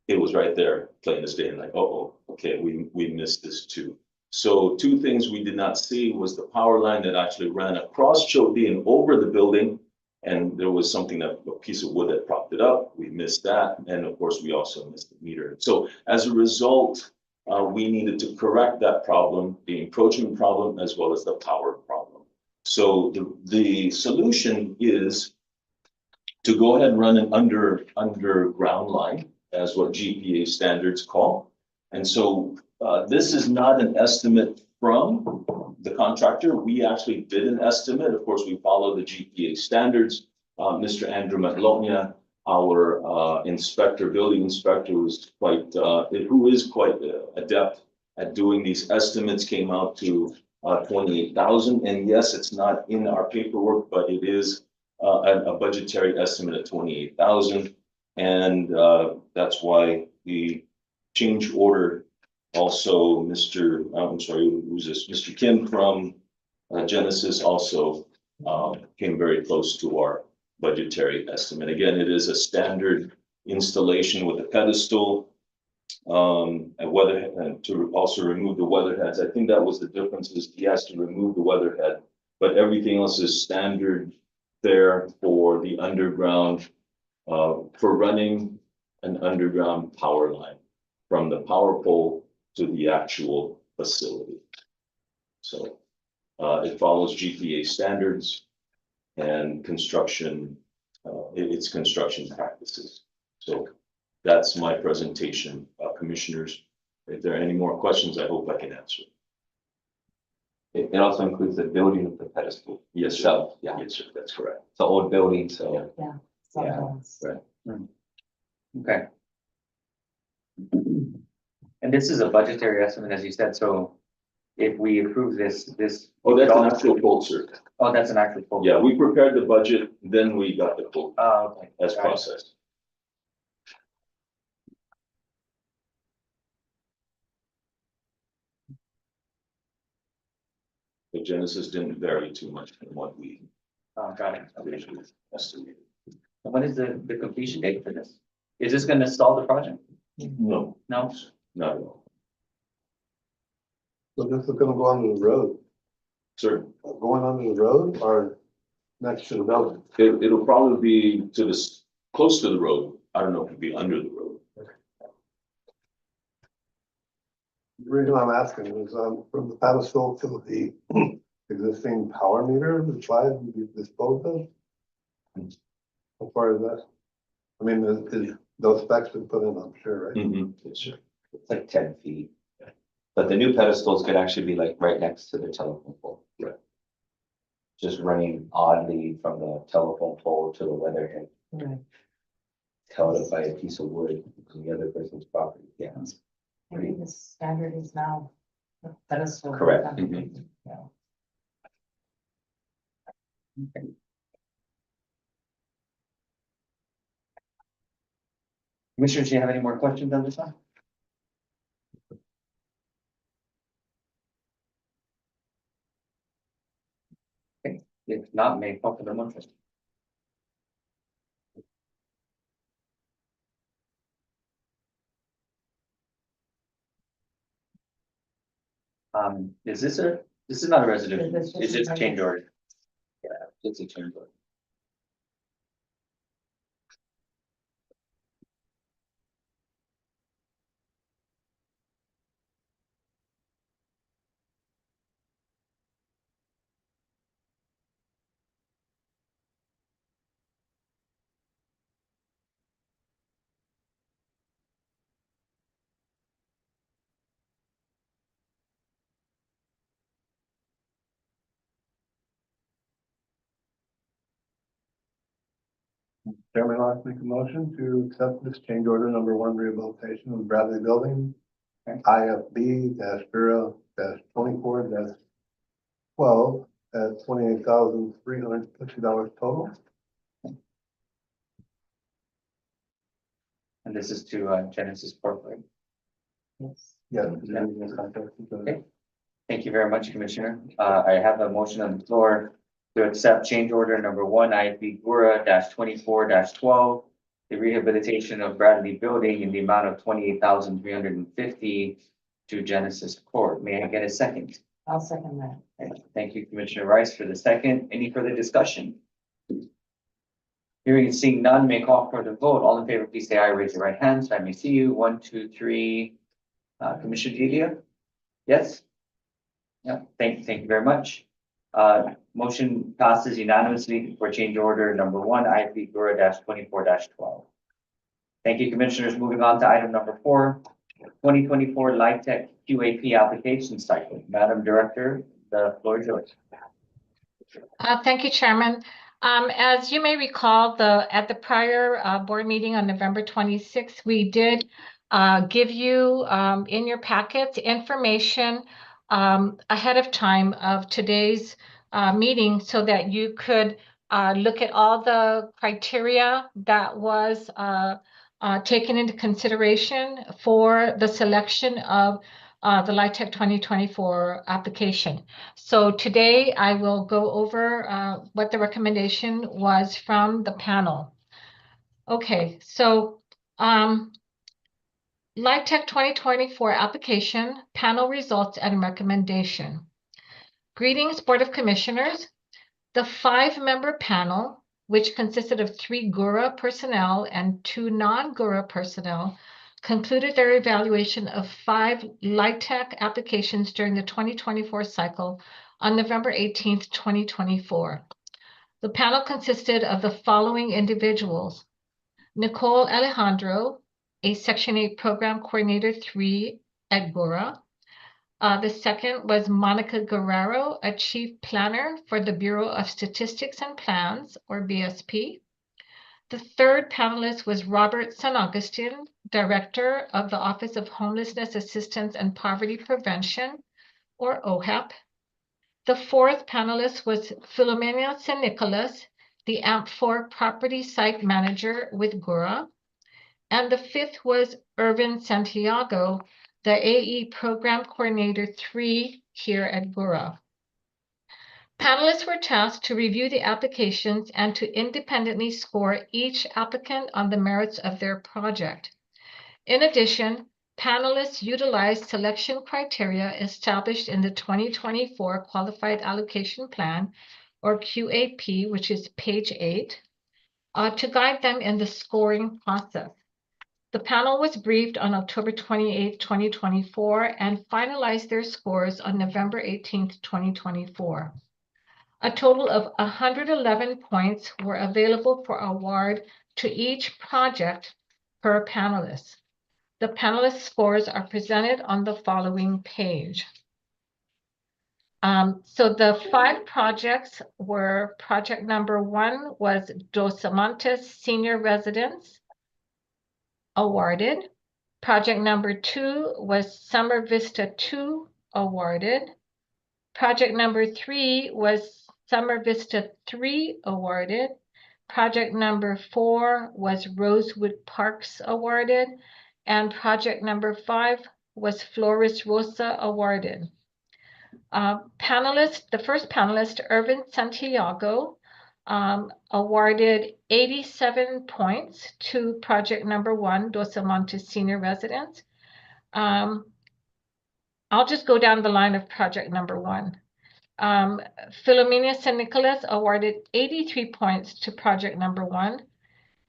it was right there, plain as day, and like, oh, okay, we missed this too. So two things we did not see was the power line that actually ran across Choti and over the building. And there was something that a piece of wood that propped it up. We missed that. And of course, we also missed the meter. So as a result, we needed to correct that problem, the encroachment problem, as well as the power problem. So the solution is to go ahead and run an underground line, as what GPA standards call. And so this is not an estimate from the contractor. We actually did an estimate. Of course, we follow the GPA standards. Mr. Andrew Matlogna, our building inspector, who is quite adept at doing these estimates, came out to 28,000. And yes, it's not in our paperwork, but it is a budgetary estimate of 28,000. And that's why the change order also, who's this? Mr. Kim from Genesis also came very close to our budgetary estimate. Again, it is a standard installation with a pedestal, and to also remove the weather heads. I think that was the difference, is he has to remove the weather head, but everything else is standard there for the underground, for running an underground power line from the power pole to the actual facility. So it follows GPA standards and construction, it's construction practices. So that's my presentation, Commissioners. If there are any more questions, I hope I can answer. It also includes the building of the pedestal. Yes, sir. Itself. Yeah, Yes, sir, that's correct. it's an old building, so. Sometimes. Right. Okay. And this is a budgetary estimate, as you said, so if we approve this. Oh, that's an actual quote, sir. Oh, that's an actual quote. Yeah, we prepared the budget, then we got the quote Oh, okay. as Got it. processed. The Genesis didn't vary too much from what we Oh, got it. Okay. originally estimated. And when is the completion date for this? Is this gonna stall the project? No. No? Not at all. So this is gonna go onto the road, Sir, going onto the road or next to the building? it'll probably be to this, close to the road. I don't know if it'll be under the road. The reason I'm asking is, from the pedestal to the existing power meter, the slide we disposed of. How far is that? I mean, those specs been put in, I'm sure, right? Yes, sir. It's like 10 feet. But the new pedestals could actually be like right next to the telephone pole. Right. Just running oddly from the telephone pole to the weatherhead, Right. held up by a piece of wood on the other person's property. Yeah. I think the standard is now. the pedestal. Correct. Yeah. Commissioners, do you have any more questions on this one? Okay, if not, may I call for the motion? Is this not a resolution, Is this it's just a just- change order. Yeah, it's a change order. Chairman, I'd like to make a motion to accept this change order number 1 rehabilitation of Bradley Building. Okay. IFB-0-24-12 at $28,350 total. And this is to Genesis Corporate. Yes. Okay. Thank you very much, Commissioner. I have a motion on the floor to accept change order number 1, IFB GHURA-24-12, the rehabilitation of Bradley Building in the amount of $28,350 to Genesis Corp. May I get a second? I'll second that. Okay, thank you, Commissioner Rice, for the second. Any further discussion? Hearing and seeing none, may call for the vote. All in favor, please say aye. Raise your right hand so I may see you. 1, 2, 3. Commissioner Delia? Yes? Yeah, thank you very much. Motion passes unanimously for change order number 1, IFB GHURA-24-12. Thank you, Commissioners. Moving on to item number 4, 2024 LIHTC QAP application cycle. Madam Director, the floor is yours. Thank you, Chairman. As you may recall, at the prior board meeting on November 26th, we did give you in your packet information ahead of time of today's meeting so that you could look at all the criteria that was taken into consideration for the selection of the LIHTC 2024 application. So today I will go over what the recommendation was from the panel. Okay, so LIHTC 2024 application, panel results and recommendation. Greetings, Board of Commissioners. The 5-member panel, which consisted of 3 GHURA personnel and 2 non-GHURA personnel, concluded their evaluation of 5 LIHTC applications during the 2024 cycle on November 18th, 2024. The panel consisted of the following individuals: Nicole Alejandro, a Section 8 Program Coordinator 3 at GHURA. The second was Monica Guerrero, a Chief Planner for the Bureau of Statistics and Plans, or BSP. The third panelist was Robert San Augustine, Director of the Office of Homelessness Assistance and Poverty Prevention, or OHAP. The fourth panelist was Filomena San Nicolas, the AMP4 Property Site Manager with GHURA. And the fifth was Irvin Santiago, the AE Program Coordinator 3 here at GHURA. Panelists were tasked to review the applications and to independently score each applicant on the merits of their project. In addition, panelists utilized selection criteria established in the 2024 Qualified Allocation Plan, or QAP, which is page 8, to guide them in the scoring process. The panel was briefed on October 28, 2024, and finalized their scores on November 18, 2024. A total of 111 points were available for award to each project per panelist. The panelist scores are presented on the following page. So the 5 projects were, project number 1 was Dos Amantes Senior Residence, awarded. Project number 2 was Summer Vista 2, awarded. Project number 3 was Summer Vista 3, awarded. Project number 4 was Rosewood Parks, awarded. And project number 5 was Flores Rosa, awarded. The first panelist, Irvin Santiago, awarded 87 points to project number 1, Dos Amantes Senior Residence. I'll just go down the line of project number 1. Filomena San Nicolas awarded 83 points to project number 1.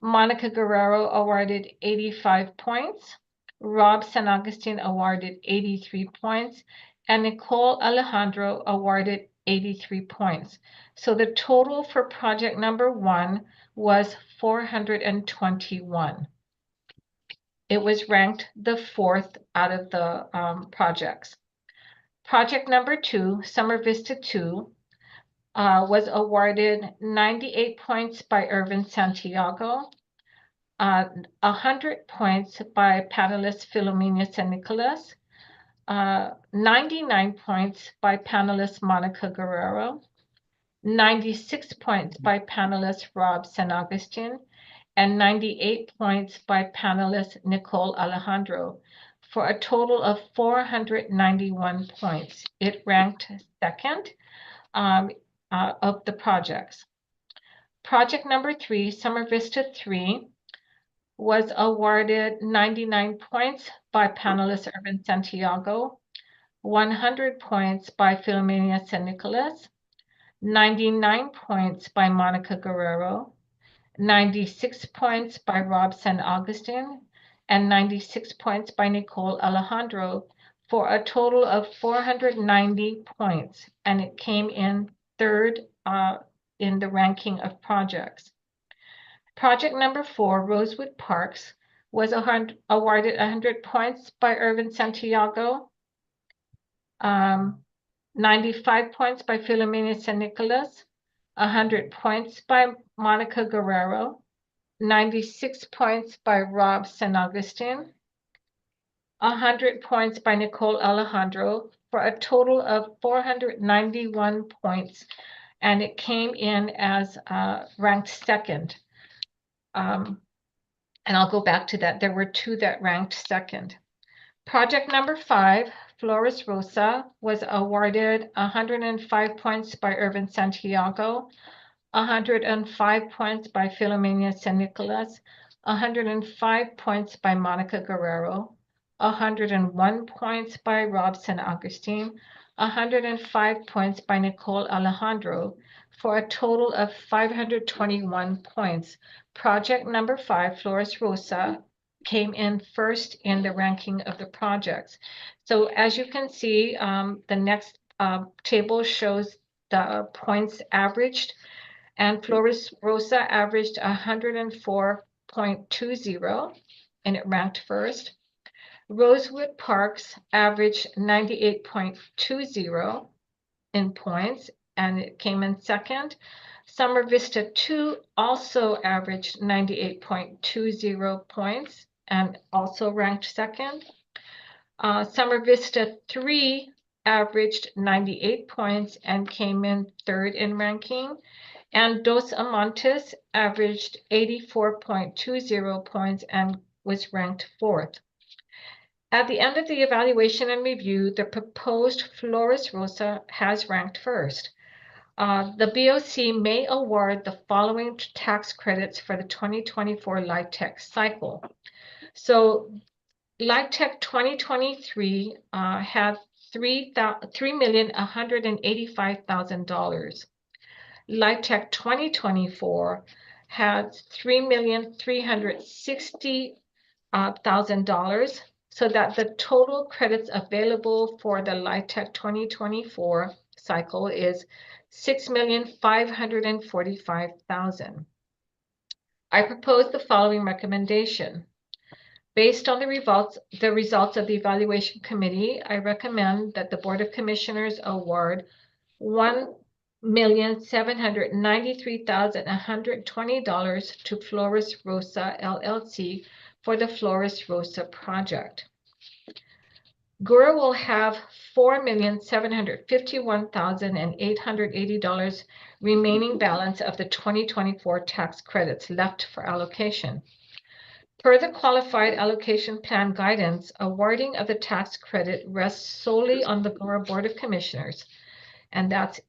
Monica Guerrero awarded 85 points. Rob San Agustin awarded 83 points. And Nicole Alejandro awarded 83 points. So the total for project number 1 was 421. It was ranked the 4th out of the projects. Project number 2, Summer Vista 2, was awarded 98 points by Irvin Santiago, 100 points by panelist Filomena San Nicolas, 99 points by panelist Monica Guerrero, 96 points by panelist Rob San Agustin, and 98 points by panelist Nicole Alejandro, for a total of 491 points. It ranked 2nd of the projects. Project number 3, Summer Vista 3, was awarded 99 points by panelist Irvin Santiago, 100 points by Filomena San Nicolas, 99 points by Monica Guerrero, 96 points by Rob San Agustin, and 96 points by Nicole Alejandro, for a total of 490 points, and it came in 3rd in the ranking of projects. Project number 4, Rosewood Parks, was awarded 100 points by Irvin Santiago, 95 points by Filomena San Nicolas, 100 points by Monica Guerrero, 96 points by Rob San Agustin, 100 points by Nicole Alejandro, for a total of 491 points, and it came in as ranked 2nd. And I'll go back to that. There were 2 that ranked 2nd. Project number 5, Flores Rosa, was awarded 105 points by Irvin Santiago, 105 points by Filomena San Nicolas, 105 points by Monica Guerrero, 101 points by Rob San Agustin, 105 points by Nicole Alejandro, for a total of 521 points. Project number 5, Flores Rosa, came in 1st in the ranking of the projects. So as you can see, the next table shows the points averaged, and Flores Rosa averaged 104.20, and it ranked 1st. Rosewood Parks averaged 98.20 in points, and it came in 2nd. Summer Vista 2 also averaged 98.20 points and also ranked 2nd. Summer Vista 3 averaged 98 points and came in third in ranking, and Dos Amantes averaged 84.20 points and was ranked fourth. At the end of the evaluation and review, the proposed Flores Rosa has ranked first. The BOC may award the following tax credits for the 2024 LIHTC cycle. So LIHTC 2023 had $3,185,000. LIHTC 2024 had $3,360,000, so that the total credits available for the LIHTC 2024 cycle is $6,545,000. I propose the following recommendation. Based on the results of the evaluation committee, I recommend that the Board of Commissioners award $1,793,120 to Flores Rosa LLC for the Flores Rosa project. GHURA will have $4,751,880 remaining balance of the 2024 tax credits left for allocation. Per the qualified allocation plan guidance, awarding of the tax credit rests solely on the GHURA Board of Commissioners, and that's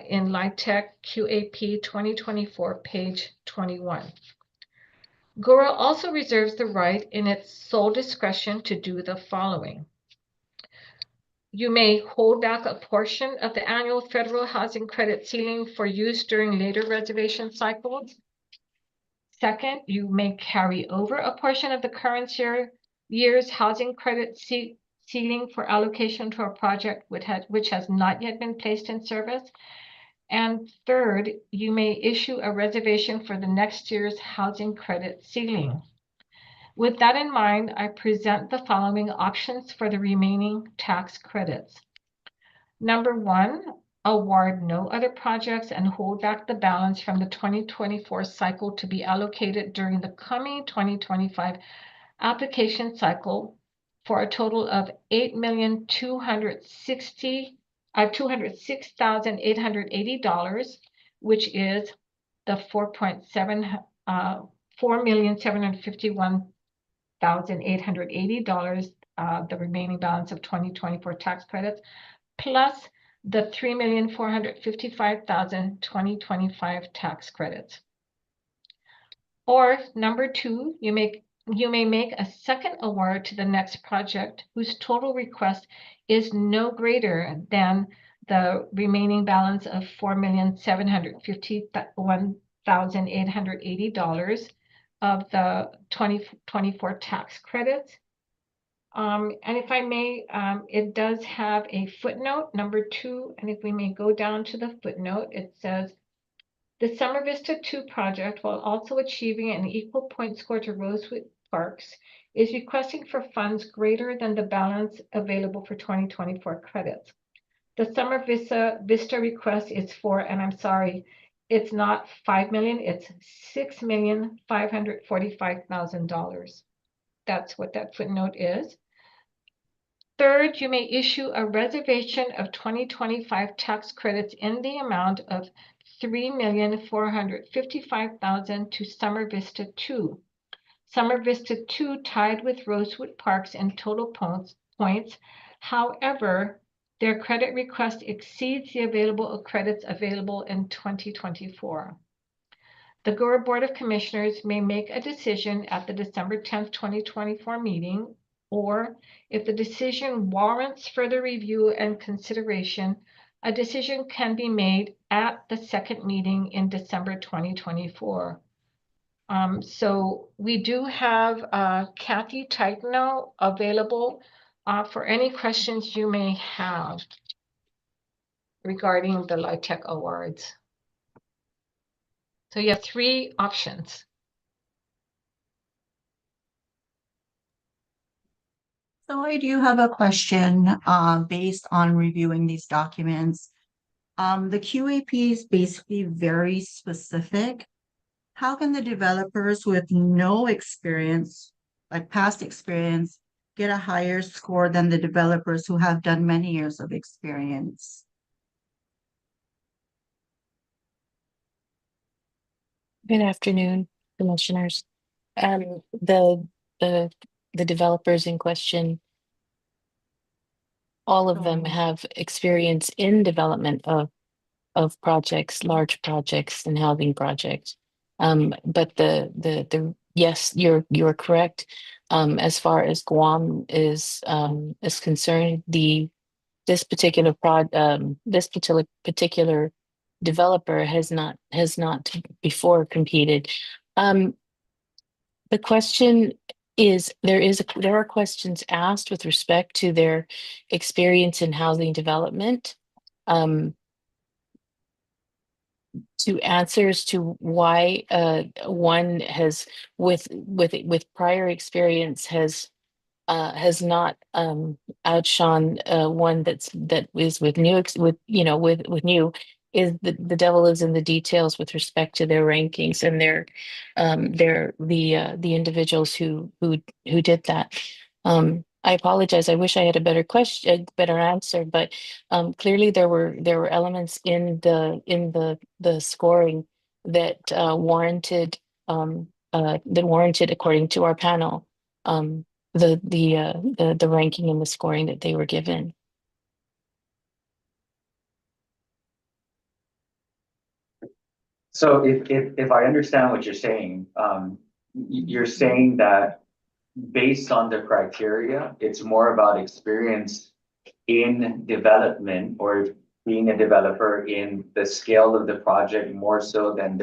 in LIHTC QAP 2024, page 21. GHURA also reserves the right in its sole discretion to do the following. You may hold back a portion of the annual federal housing credit ceiling for use during later reservation cycles. Second, you may carry over a portion of the current year's housing credit ceiling for allocation to a project which has not yet been placed in service. And third, you may issue a reservation for the next year's housing credit ceiling. With that in mind, I present the following options for the remaining tax credits. Number one, award no other projects and hold back the balance from the 2024 cycle to be allocated during the coming 2025 application cycle for a total of $206,880, which is the $4,751,880, the remaining balance of 2024 tax credits, plus the $3,455,000 2025 tax credits. Or number two, you may make a second award to the next project whose total request is no greater than the remaining balance of $4,751,880 of the 2024 tax credits. And if I may, it does have a footnote, number two, and if we may go down to the footnote, it says, the Summer Vista 2 project, while also achieving an equal point score to Rosewood Parks, is requesting for funds greater than the balance available for 2024 credits. The Summer Vista request is for, and I'm sorry, it's not $5 million, it's $6,545,000. That's what that footnote is. Third, you may issue a reservation of 2025 tax credits in the amount of $3,455,000 to Summer Vista 2. Summer Vista 2 tied with Rosewood Parks in total points. However, their credit request exceeds the available credits available in 2024. The GHURA Board of Commissioners may make a decision at the December 10th, 2024 meeting, or if the decision warrants further review and consideration, a decision can be made at the second meeting in December 2024. So we do have Kathy Titano available for any questions you may have regarding the LIHTC awards. So you have three options. So I do have a question based on reviewing these documents. The QAP is basically very specific. How can the developers with no experience, like past experience, get a higher score than the developers who have done many years of experience? Good afternoon, commissioners. The, the, the developers in question, all of them have experience in development of projects, large projects and housing projects. But yes, you're correct. As far as Guam is concerned, this particular particular developer has not before competed. The question is, there are questions asked with respect to their experience in housing development. To answers to why one has with prior experience has not outshone one that is with new is the devil is in the details with respect to their rankings and the individuals who did that. I apologize. I wish I had a better answer, but clearly there were elements in the scoring that warranted according to our panel the ranking and the scoring that they were given. So if I understand what you're saying, you're saying that based on the criteria, it's more about experience in development or being a developer in the scale of the project more so than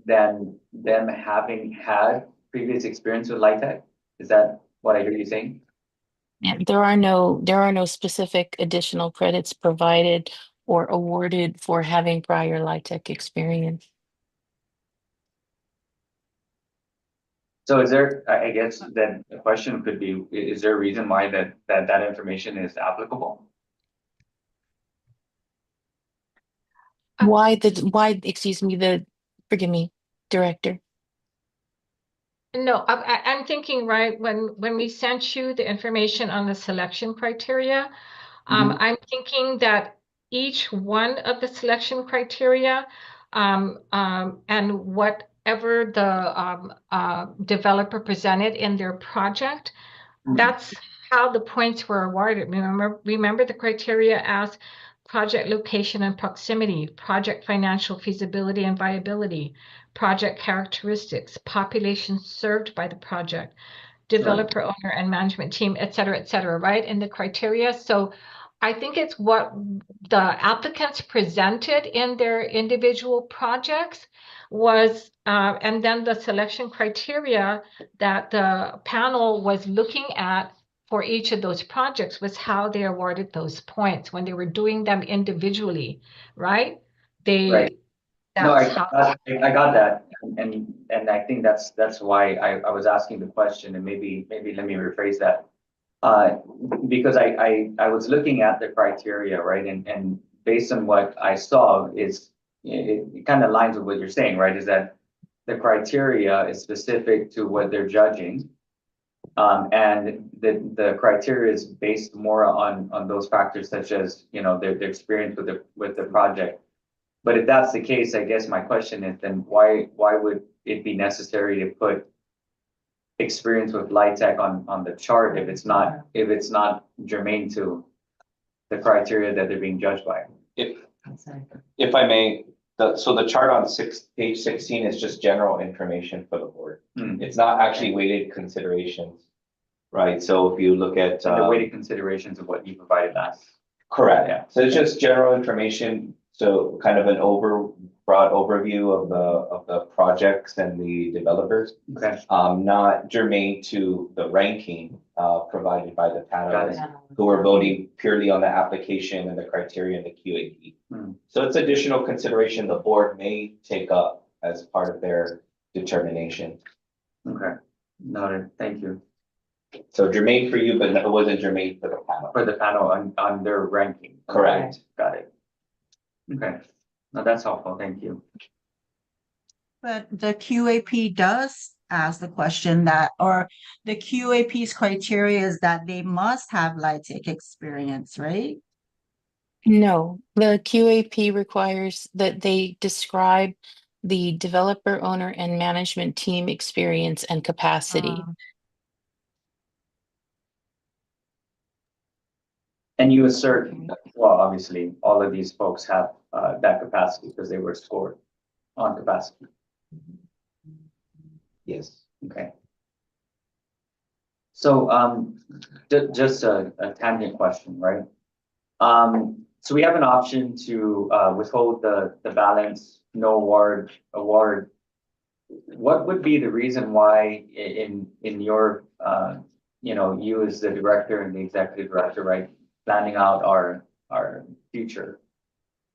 than them having had previous experience with LIHTC? Is that what I hear you saying? Yeah, there are no specific additional credits provided or awarded for having prior LIHTC experience. So is there, I guess then the question could be, is there a reason why that information is applicable? Excuse me, forgive me, director. No, I'm thinking, right, when we sent you the information on the selection criteria, I'm thinking that each one of the selection criteria and whatever the developer presented in their project, that's how the points were awarded. Remember the criteria as project location and proximity, project financial feasibility and viability, project characteristics, population served by the project, developer, owner, and management team, et cetera, right, in the criteria. So I think it's what the applicants presented in their individual projects was, and then the selection criteria that the panel was looking at for each of those projects was how they awarded those points when they were doing them individually, right? Right. No, I That's got that, and I think that's why I was asking the question, and maybe let me rephrase that. Because I was looking at the criteria, right, and based on what I saw is it kind of aligns with what you're saying, right? Is that the criteria is specific to what they're judging, and the criteria is based more on those factors such as their experience with the project. But if that's the case, I guess my question is then why would it be necessary to put experience with LIHTC on the chart if it's not germane to the criteria that they're being judged by? If I may, so the chart on page 16 is just general information for the board. It's not actually weighted considerations, right? So if you look at the weighted considerations of what you provided last. Correct. Yeah. So it's just general information. So kind of an broad overview of the projects and the developers. Okay. Not germane to the ranking provided by the panelists who are voting purely on the application and the criteria and the QAP. So it's additional consideration the board may take up as part of their determination. Okay. Noted. Thank you. So germane for you, but it wasn't germane for the panel. For the panel on their ranking. Correct. Got it. Okay. No, that's helpful. Thank you. But the QAP does ask the question that, or the QAP's criteria is that they must have LIHTC experience, right? No, the QAP requires that they describe the developer, owner, and management team experience and capacity. And you assert, well, obviously, all of these folks have that capacity because they were scored on capacity. Yes. Okay. So just a tangent question, right? So we have an option to withhold the balance, no award. What would be the reason why in your you as the director and the executive director, right, planning out our future?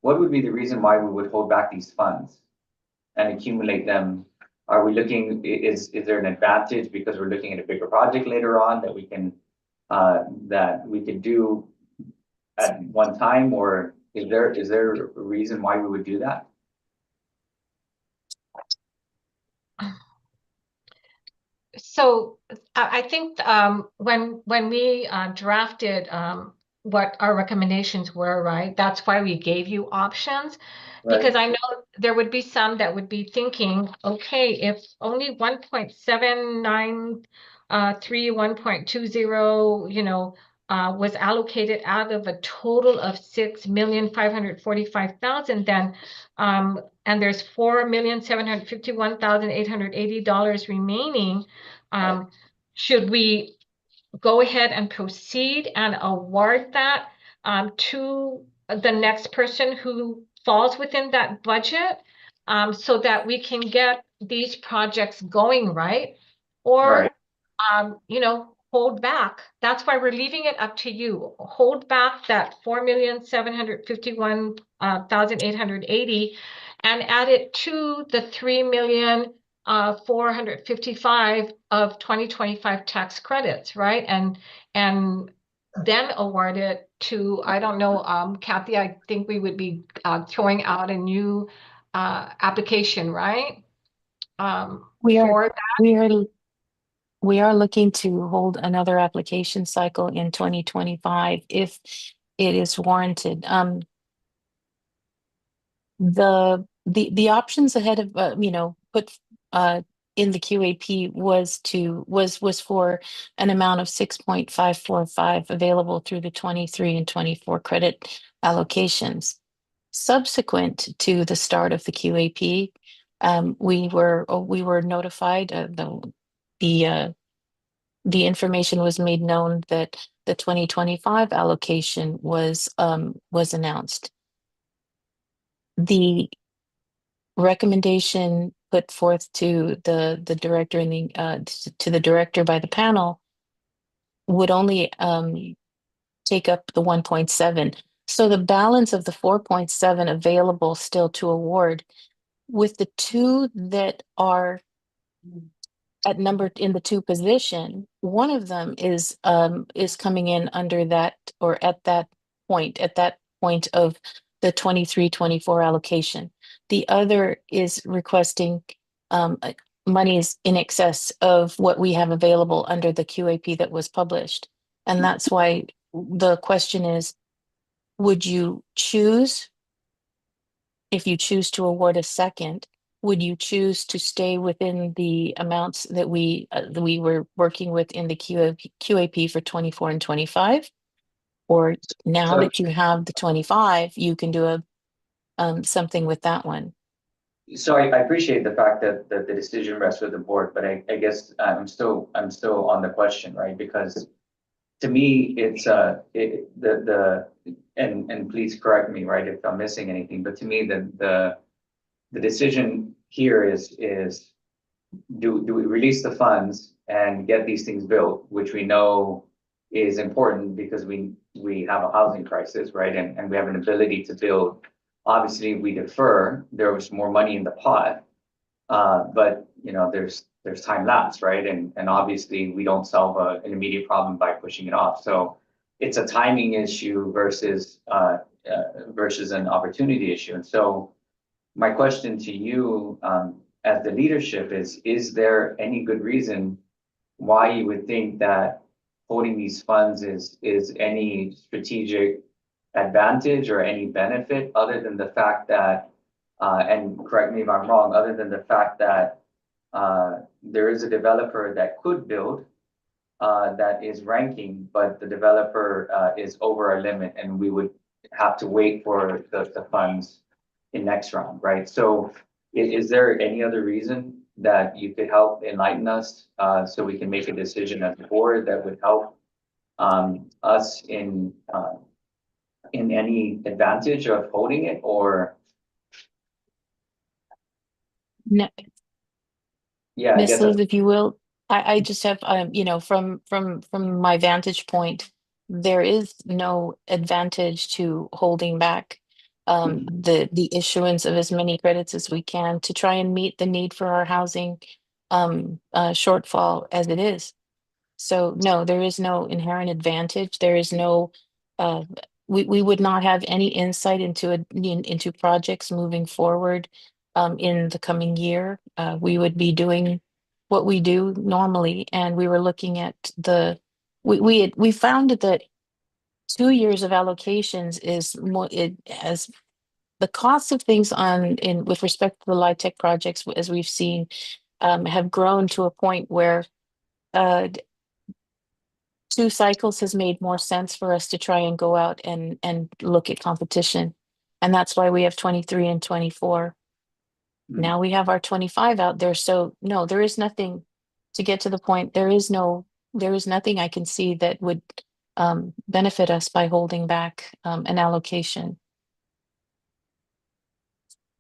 What would be the reason why we would hold back these funds and accumulate them? Are we looking, is there an advantage because we're looking at a bigger project later on that we can do at one time, or is there a reason why we would do that? So I think when we drafted what our recommendations were, right? That's why we gave you options. Because I know there would be some that would be thinking, okay, if only 1.793, 1.20, was allocated out of a total of 6,545,000, then and there's $4,751,880 remaining. Should we go ahead and proceed and award that to the next person who falls within that budget, so that we can get these projects going, right? Or, hold back. That's why we're leaving it up to you. Hold back that 4,751,880 and add it to the 3,455 of 2025 tax credits, right? And then award it to, I don't know, Kathy, I think we would be throwing out a new application, right? We are, For we are looking to hold another application cycle in 2025 if it is warranted. The options ahead of put in the QAP was for an amount of 6.545 available through the 23 and 24 credit allocations. Subsequent to the start of the QAP, we were notified, the information was made known that the 2025 allocation was announced. The recommendation put forth to the director and to the director by the panel would only take up the 1.7. So the balance of the 4.7 available still to award, with the two that are at number in the 2 position, one of them is coming in under that, or at that point of the 23-24 allocation. The other is requesting monies in excess of what we have available under the QAP that was published. And that's why the question is, would you choose, if you choose to award a second, would you choose to stay within the amounts that we were working with in the QAP for 24 and 25? Or now that you have the 25, you can do something with that one? So I appreciate the fact that the decision rests with the board, but I guess I'm still on the question, right? Because to me, it's and please correct me, right, if I'm missing anything, but to me, the decision here is do we release the funds and get these things built, which we know is important because we have a housing crisis, right? And we have an ability to build. Obviously, we defer, there was more money in the pot, but there's time lapse, right? And obviously we don't solve an immediate problem by pushing it off. So it's a timing issue versus an opportunity issue. And so my question to you as the leadership is there any good reason why you would think that holding these funds is any strategic advantage or any benefit other than the fact that, and correct me if I'm wrong, other than the fact that there is a developer that could build that is ranking, but the developer is over a limit and we would have to wait for the funds in next round, right? So is there any other reason that you could help enlighten us so we can make a decision as a board that would help us in any advantage of holding it, or? No, Yeah, I Ms. guess, Liz, if you will, I just have, you know, from my vantage point, there is no advantage to holding back the issuance of as many credits as we can to try and meet the need for our housing shortfall as it is. So no, there is no inherent advantage. There is no, uh, we would not have any insight into projects moving forward in the coming year. We would be doing what we do normally, and we were looking at we found that 2 years of allocations is more, it has the cost of things with respect to the LIHTC projects, as we've seen, have grown to a point where uh 2 cycles has made more sense for us to try and go out and look at competition. And that's why we have 23 and 24. Now we have our 25 out there. So no, there is nothing to get to the point. There is nothing I can see that would benefit us by holding back an allocation.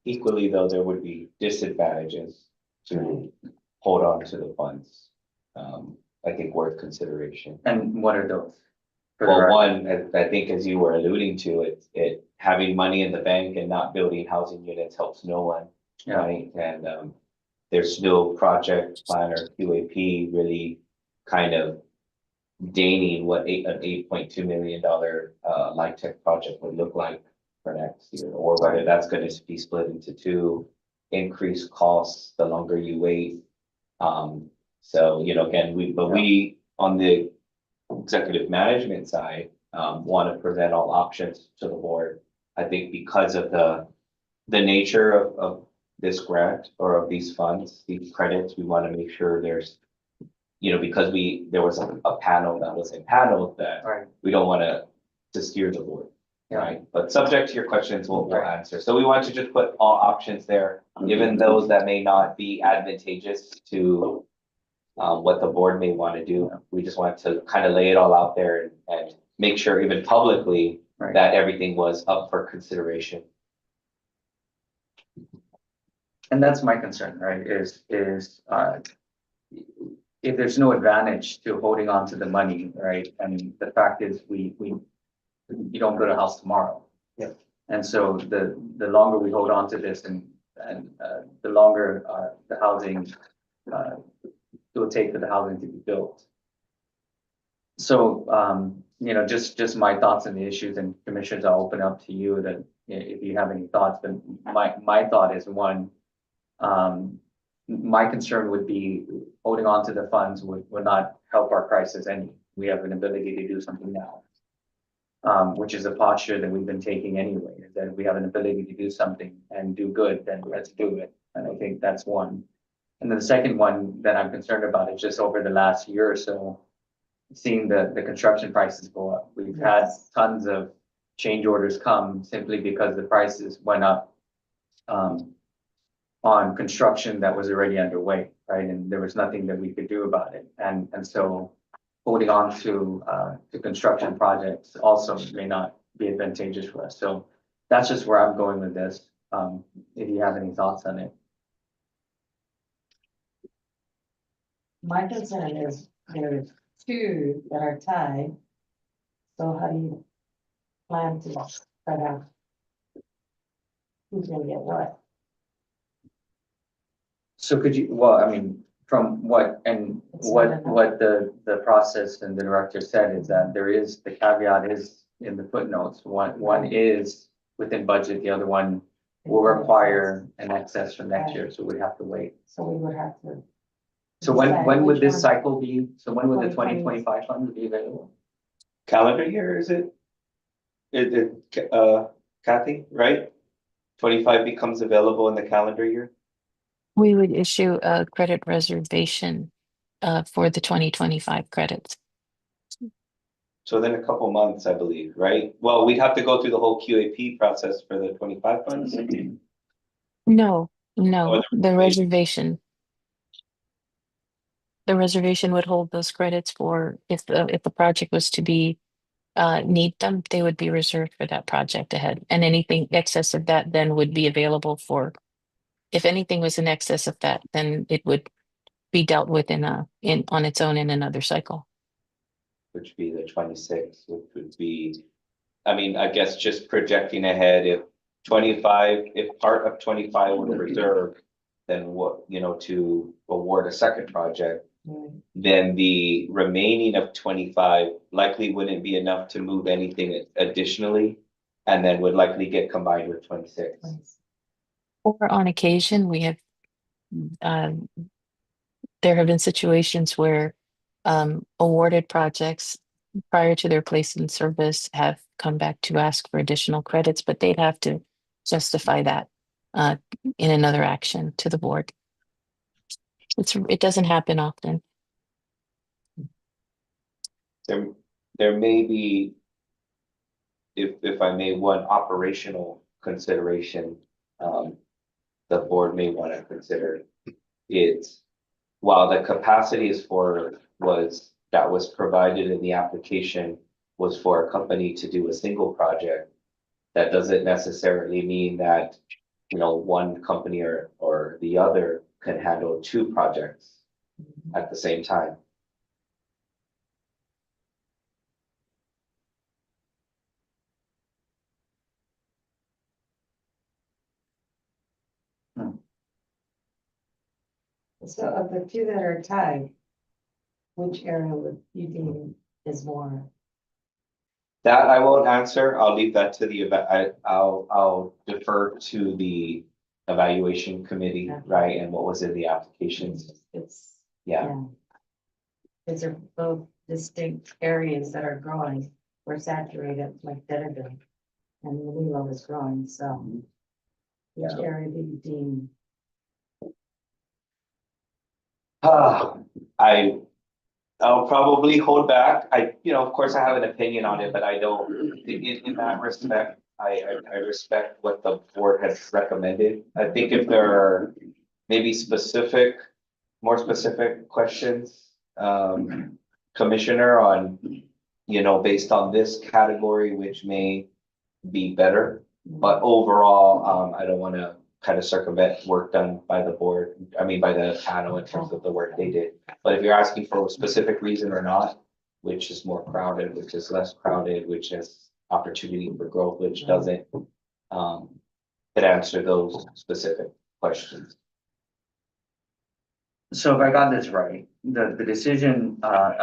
Equally, though, there would be disadvantages to hold on to the funds. I think worth consideration. and what are those? For the Well, record? one, I think as you were alluding to, it having money in the bank and not building housing units helps no one, Yeah. right? And there's no project plan or QAP really kind of deigning what an $8.2 million LIHTC project would look like for next year, or whether that's going to be split into two, increased costs the longer you wait. So, you know, again, we on the executive management side, want to present all options to the board. I think because of the nature of this grant or of these funds, these credits, we want to make sure there's, you know, because there was a panel that was impaneled that Right. we don't want to steer the board. Yeah. Right, but subject to your questions, we'll Right. answer. So we want to just put all options there, even those that may not be advantageous to what the board may want to do. We just want to kind of lay it all out there and make sure even publicly Right. that everything was up for consideration. And that's my concern, right, is if there's no advantage to holding on to the money, right? And the fact is you don't build a house tomorrow. Yeah. And so the longer we hold on to this and the longer the housing it will take for the housing to be built. So you know, just my thoughts on the issues, and commissioners, I'll open up to you that if you have any thoughts, but my thought is one, my concern would be holding on to the funds would not help our crisis any. We have an ability to do something now. Which is a posture that we've been taking anyway, is that if we have an ability to do something and do good, then let's do it. And I think that's one. And then the second one that I'm concerned about is just over the last year or so, seeing the construction prices go up. We've had tons of change orders come simply because the prices went up on construction that was already underway, right? And there was nothing that we could do about it. And so holding on to construction projects also may not be advantageous for us. So that's just where I'm going with this. If you have any thoughts on it. My concern is there's two that are tied. So how do you plan to spread out? Who's gonna get what? So could you, well, I mean, from what the process and the director said is that there is, the caveat is in the footnotes. One is within budget, the other one will require an excess for next year, so we'd have to wait. So we would have to. So when decide would which this one. cycle be? So when would the 2020. 2025 funds be available? Calendar year, is it? Kathy, right? 25 becomes available in the calendar year? We would issue a credit reservation for the 2025 credits. So then a couple months, I believe, right? Well, we'd have to go through the whole QAP process for the 25 funds. No, Or no, the the reservation. The reservation would hold those credits for if the project was to be need them, they would be reserved for that project ahead. And anything excess of that then would be available for, if anything was in excess of that, then it would be dealt with on its own in another cycle. Which would be the 26, which would be, I mean, I guess just projecting ahead, if 25, if part of 25 were reserved, then what, to award a second project, then the remaining of 25 likely wouldn't be enough to move anything additionally, and then would likely get combined with 26. Or on occasion, we have, there have been situations where awarded projects prior to their place in service have come back to ask for additional credits, but they'd have to justify that in another action to the board. It doesn't happen often. There may be, if I may, one operational consideration the board may want to consider. It's while the capacity that was provided in the application was for a company to do a single project, that doesn't necessarily mean that one company or the other can handle two projects at the same time. So of the two that are tied, which area would you deem is more? That I won't answer. I'll leave that to I'll defer to the evaluation committee, right? And what was in the applications. It's, Yeah. These are both distinct areas that are growing. We're saturated like Denver, and Renewal is growing, so. Which area do you deem? I'll probably hold back. Of course I have an opinion on it, but I don't, in that respect, I respect what the board has recommended. I think if there are maybe more specific questions, Commissioner, on, based on this category, which may be better, but overall, I don't want to kind of circumvent work done by the board, by the panel in terms of the work they did. But if you're asking for a specific reason or not, which is more crowded, which is less crowded, which has opportunity for growth, which doesn't, could answer those specific questions. So if I got this right, the decision, I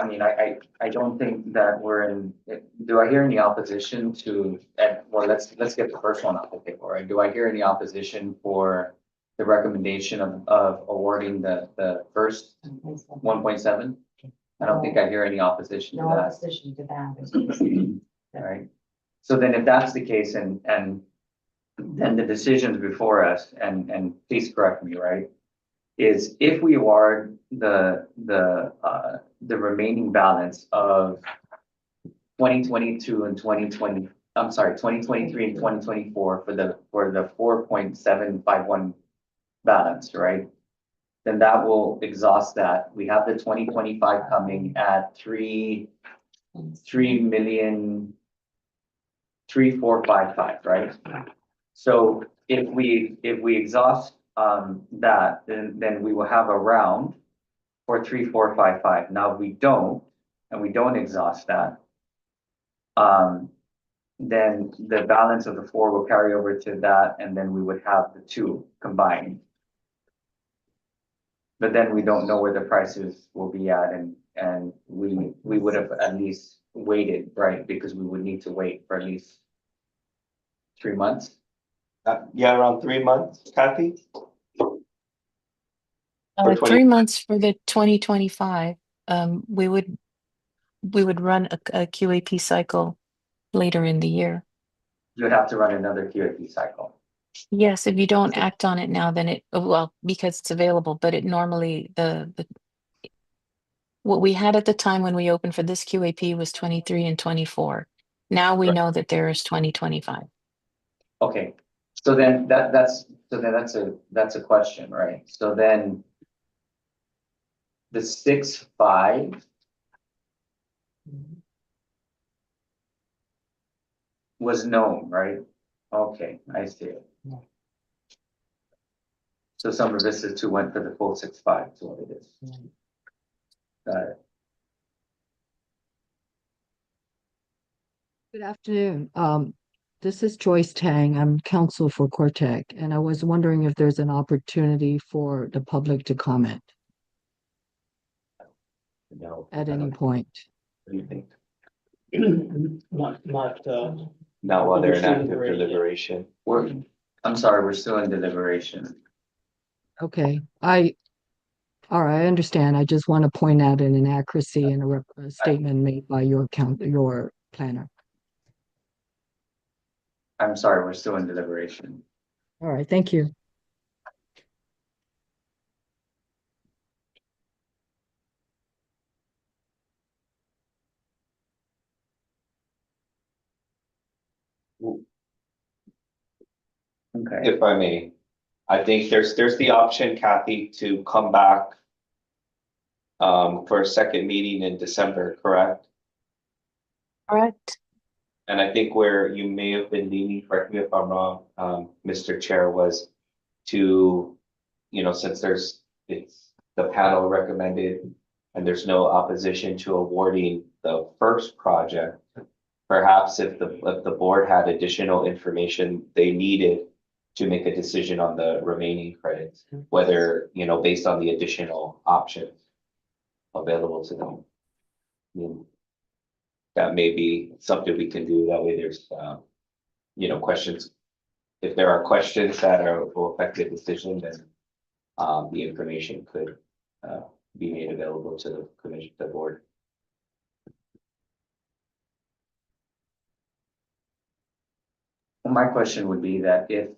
don't think that we're in, do I hear any opposition to, well, let's get the first one off the table, right? Do I hear any opposition for the recommendation of awarding the first 1.7? I don't think I hear any opposition to No that. opposition to that. All right. So then if that's the case and then the decisions before us, and please correct me, right? Is if we award the remaining balance of 2022 and 2020, I'm sorry, 2023 and 2024 for the 4.751 balance, right? Then that will exhaust that. We have the 2025 coming at 3,000,03455, right? So if we exhaust that, then we will have a round for 3,455. Now we don't exhaust that. Then the balance of the 4 will carry over to that, and then we would have the 2 combined. But then we don't know where the prices will be at, and we would have at least waited, right? Because we would need to wait for at least 3 months. Yeah, around 3 months, Kathy? For 3 months for the 2025. We would run a QAP cycle later in the year. You'd have to run another QAP cycle. Yes, if you don't act on it now, then well, because it's available, but it normally, what we had at the time when we opened for this QAP was 23 and 24. Now we Right. know that there is 2025. Okay, so then that's a question, right? So then the 6-5 was known, right? Okay, I see it. So Summer Vista 2 went for the full 6-5 is what it is. Got it. Good afternoon. This is Joyce Tang. I'm counsel for Cortec, and I was wondering if there's an opportunity for the public to comment No. at any point. What do you think? Not, Not while they're in We're still active deliberating. deliberation. I'm sorry, we're still in deliberation. Okay, all right, I understand. I just want to point out an inaccuracy in a statement made by your planner. I'm sorry, we're still in deliberation. All right, thank you. Okay, If I may, I think there's the option, Kathy, to come back for a second meeting in December, correct? Correct. And I think where you may have been leaning, correct me if I'm wrong, Mr. Chair, was to, since it's the panel recommended and there's no opposition to awarding the first project, perhaps if the board had additional information they needed to make a decision on the remaining credits, whether, based on the additional options available to them. I mean, that may be something we can do. That way there's, questions. If there are questions that will affect the decision, then the information could be made available to the commission, the board. well, my question would be that if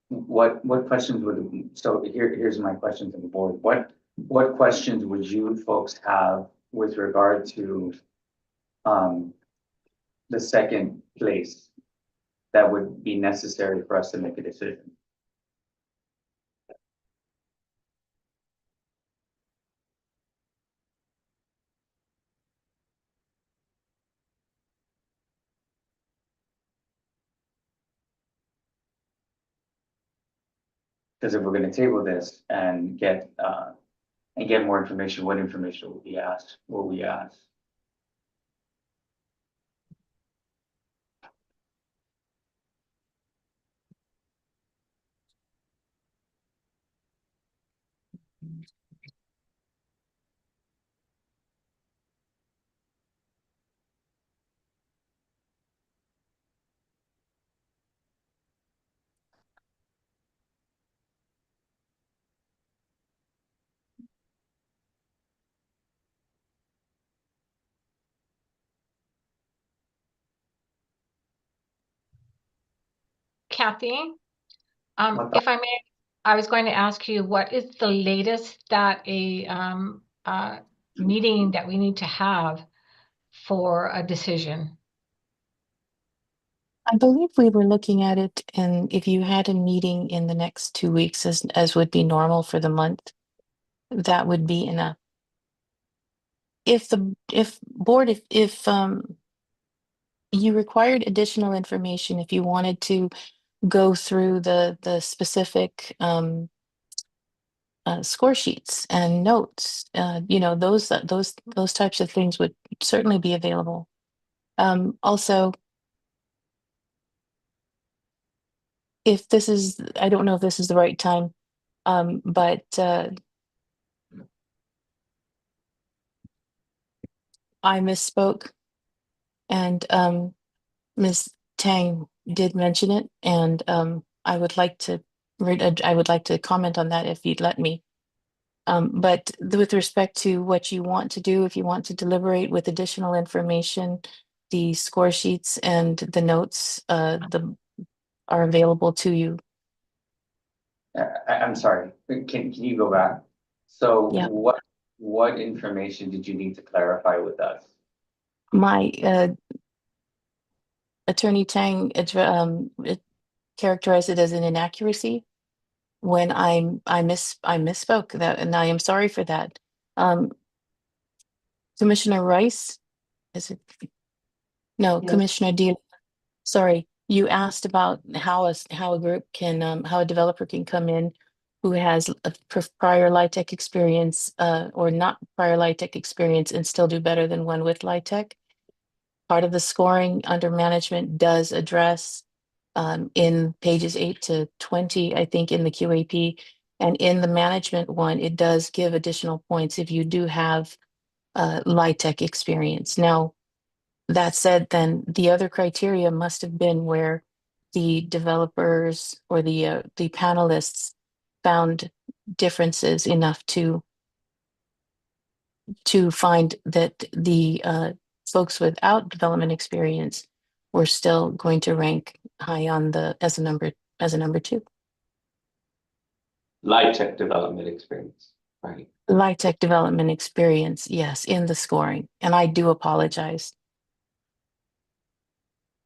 what questions would, so here's my question to the board. What questions would you folks have with regard to the second place that would be necessary for us to make a decision? Because if we're gonna table this and get more information, what information will be asked? Will we ask? Kathy, What if I may, I was going to ask you, what is the latest that a meeting that we need to have for a decision? I believe we were looking at it, and if you had a meeting in the next 2 weeks, as would be normal for the month, that would be enough. If you required additional information, if you wanted to go through the specific score sheets and notes, those types of things would certainly be available. Also, if this is, I don't know if this is the right time, but I misspoke, and Ms. Tang did mention it, and I would like to I would like to comment on that if you'd let me. But with respect to what you want to do, if you want to deliberate with additional information, the score sheets and the notes are available to you. I'm sorry, can you go back? So Yeah. what information did you need to clarify with us? My Attorney Tang it characterized it as an inaccuracy when I misspoke that, and I am sorry for that. Commissioner Rice, is it? No, Yes. Commissioner Deal. Sorry, you asked about how a group can how a developer can come in who has a prior LIHTC experience or not prior LIHTC experience and still do better than one with LIHTC. Part of the scoring under management does address in pages 8 to 20, I think, in the QAP, and in the management one, it does give additional points if you do have LIHTC experience. Now, that said, then the other criteria must have been where the developers or the panelists found differences enough to find that the folks without development experience were still going to rank high on the as a number 2. LIHTC development experience, right? LIHTC development experience, yes, in the scoring, and I do apologize.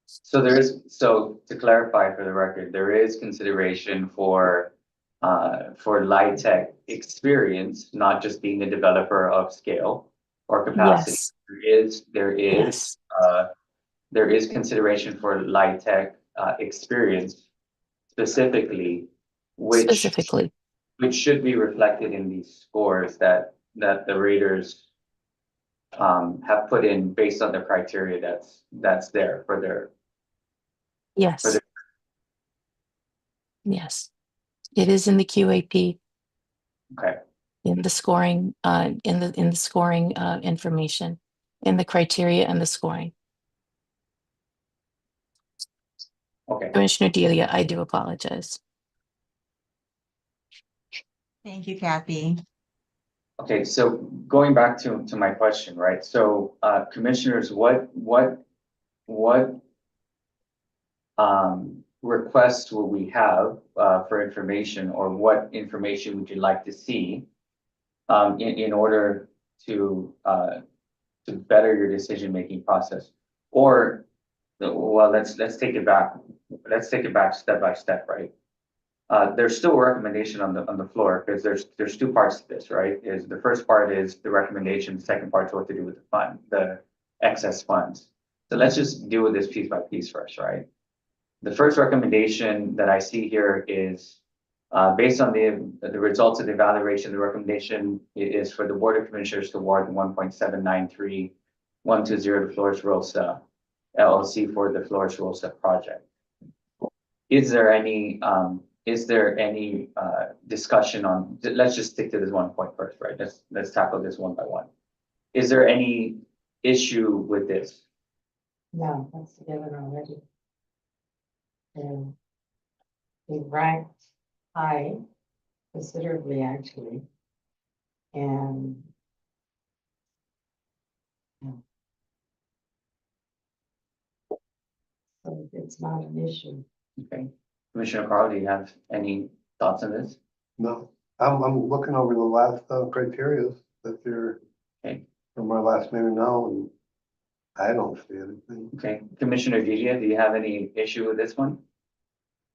So so to clarify for the record, there is consideration for LIHTC experience, not just being a developer of scale or capacity. Yes, There is consideration for LIHTC experience specifically, specifically. which should be reflected in these scores that the raters have put in based on the criteria that's there for their. Yes. Yes, it is in the QAP. Okay. In the scoring, in the scoring information, in the criteria and the scoring. Okay. Commissioner Delia, I do apologize. Thank you, Kathy. Okay, so going back to my question, right? So commissioners, what requests will we have for information, or what information would you like to see in order to better your decision-making process? Or well, let's take it back. Let's take it back step by step, right? There's still a recommendation on the floor, because there's two parts to this, right? Is the first part is the recommendation, the second part is what to do with the fund, the excess funds. So let's just deal with this piece by piece first, right? The first recommendation that I see here is based on the results of the evaluation. The recommendation is for the Board of Commissioners to award 1.793120 to Flores Rosa LLC for the Flores Rosa project. Is there any discussion on, let's just stick to this one point first, right? Let's tackle this one by one. Is there any issue with this? No, that's given already. And they ranked high considerably, actually. And yeah. So it's not an issue. Okay. Commissioner Carl, do you have any thoughts on this? No, I'm looking over the last criteria that you're Okay. from our last meeting now, and I don't see anything. Okay. Commissioner Delia, do you have any issue with this one?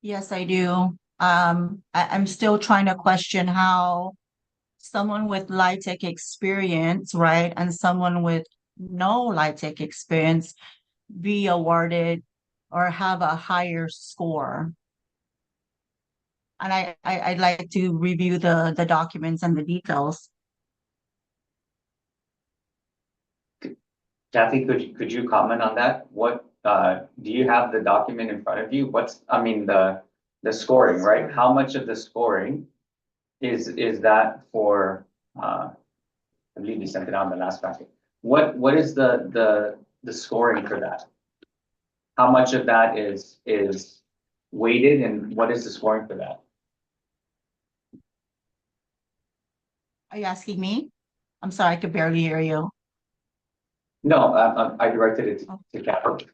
Yes, I do. I'm still trying to question how someone with LIHTC experience, right, and someone with no LIHTC experience be awarded or have a higher score. And I'd like to review the documents and the details. Kathy, could you comment on that? What do you have the document in front of you? The scoring, right? How much of the scoring is that for I believe you sent it out in the last packet. What is the scoring for that? how much of that is weighted and what is the scoring for that? Are you asking me? I'm sorry, I could barely hear you. No, I directed it to Kathy.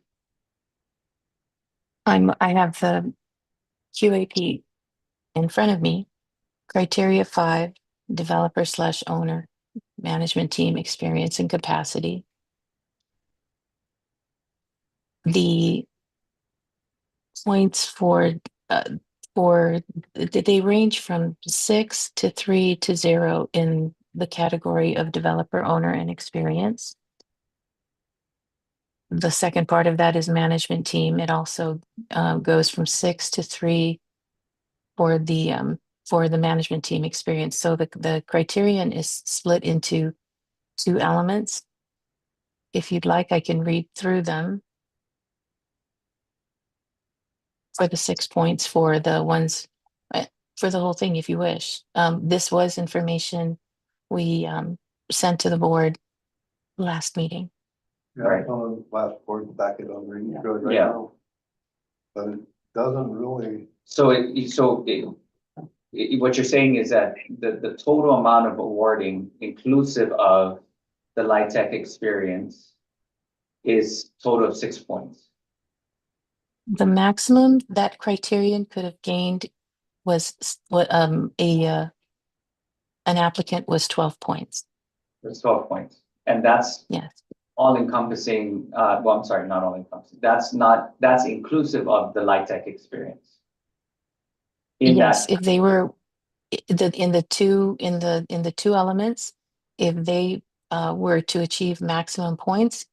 I have the QAP in front of me. Criteria 5, developer/owner, management team experience and capacity. The points they range from 6 to 3 to 0 in the category of developer, owner, and experience. The second part of that is management team. It also goes from 6 to 3 for the management team experience. So the criterion is split into 2 elements. If you'd like, I can read through them for the 6 points for the ones for the whole thing, if you wish. This was information we sent to the board last meeting. Yeah, Right. it's on the last board back it on reading through it right Yeah. now. But it doesn't really, What you're saying is that the total amount of awarding inclusive of the LIHTC experience is total of 6 points. The maximum that criterion could have gained was an applicant was 12 points. It's 12 points. And that's Yes. all encompassing, well, I'm sorry, not all encompassing. That's inclusive of the LIHTC experience. Yes, if they were in the two elements, if they were to achieve maximum points,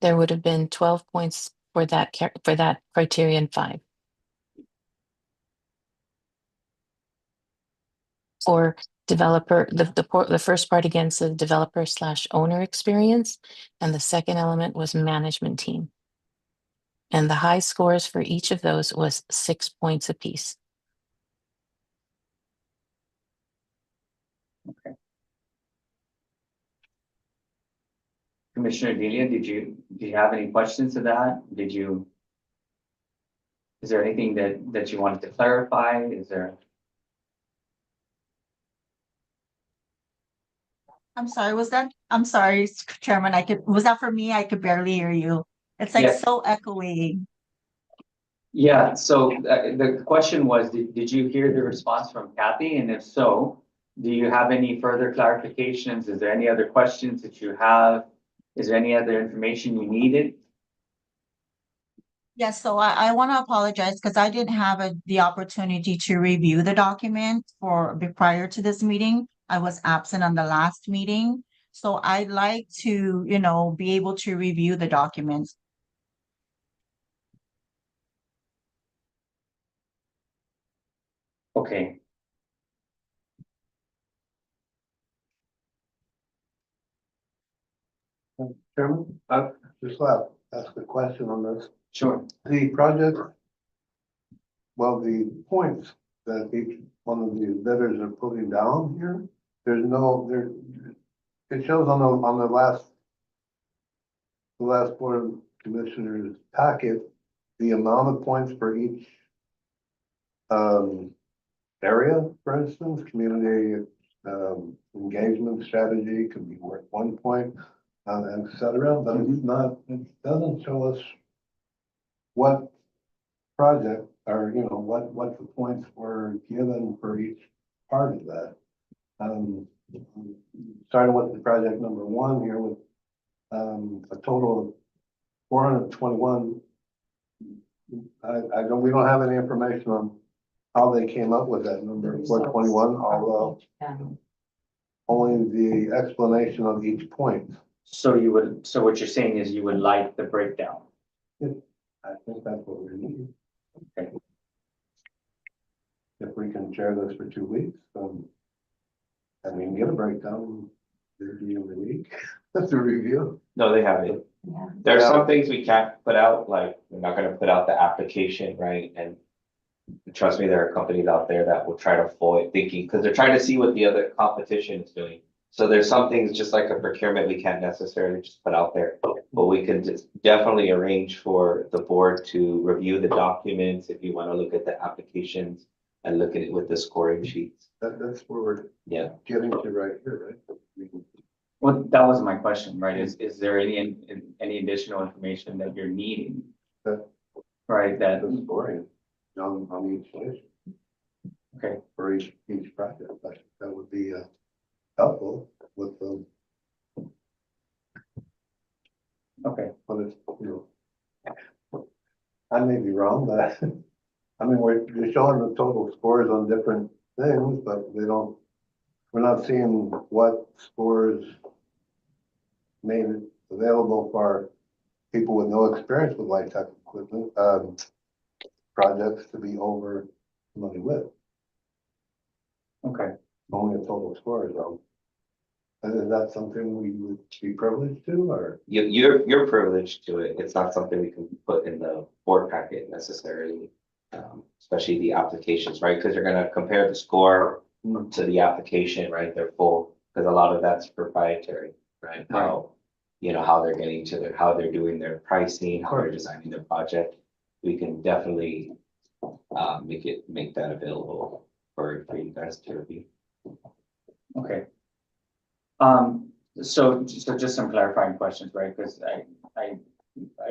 there would have been 12 points for that criterion 5. For developer, the first part against the developer/owner experience, and the second element was management team. And the high scores for each of those was 6 points apiece. Commissioner Delia, do you have any questions to that? Is there anything that you wanted to clarify? I'm sorry, Chairman, was that for me? I could barely hear you. It's like Yes. so echoey. Yeah, so the question was, did you hear the response from Kathy? And if so, do you have any further clarifications? Is there any other questions that you have? Is there any other information you needed? Yes, so I want to apologize because I didn't have the opportunity to review the document prior to this meeting. I was absent on the last meeting. So I'd like to, be able to review the documents. Okay. Chairman, I just want to ask a question on this. Sure. The project, well, the points that each one of the bidders are putting down here, there's no, it shows on the last board of commissioners packet, the amount of points for each area, for instance, community engagement strategy could be worth 1 point, et cetera, but it's not, it doesn't show us what project or, what the points were given for each part of that. Starting with the project number 1 here with a total of 421. We don't have any information on how they came up with that number 421, although only the explanation of each point. So what you're saying is you would like the breakdown? I think that's what we need. Okay. If we can share this for 2 weeks, and we can get a breakdown review every week. That's a review. No, they have it. Yeah. There are some things we can't put out, like we're not gonna put out the application, right? And trust me, there are companies out there that will try to foil thinking, because they're trying to see what the other competition is doing. So there's some things, just like a procurement, we can't necessarily just put out there, but we can just definitely arrange for the board to review the documents if you want to look at the applications and look at it with the scoring sheets. That's where we're Yeah. getting to right here, right? Well, that was my question, right? Is there any additional information that you're needing? That- Right, that, The scoring on each station okay, for each project, that would be helpful with the, okay. but it's, I may be wrong, but I mean, you're showing the total scores on different things, but we're not seeing what scores made available for people with no experience with light tech equipment, projects to be over money with, Okay, only a total score is wrong. And is that something we would be privileged to, or? You're privileged to it. It's not something we can put in the board packet necessarily. Especially the applications, right? Because you're gonna compare the score to the application, right? They're full, because a lot of that's proprietary, right? How, how they're getting to how they're doing their pricing, how they're designing their project. We can definitely make that available for you guys to review. okay. So just some clarifying questions, right? Because I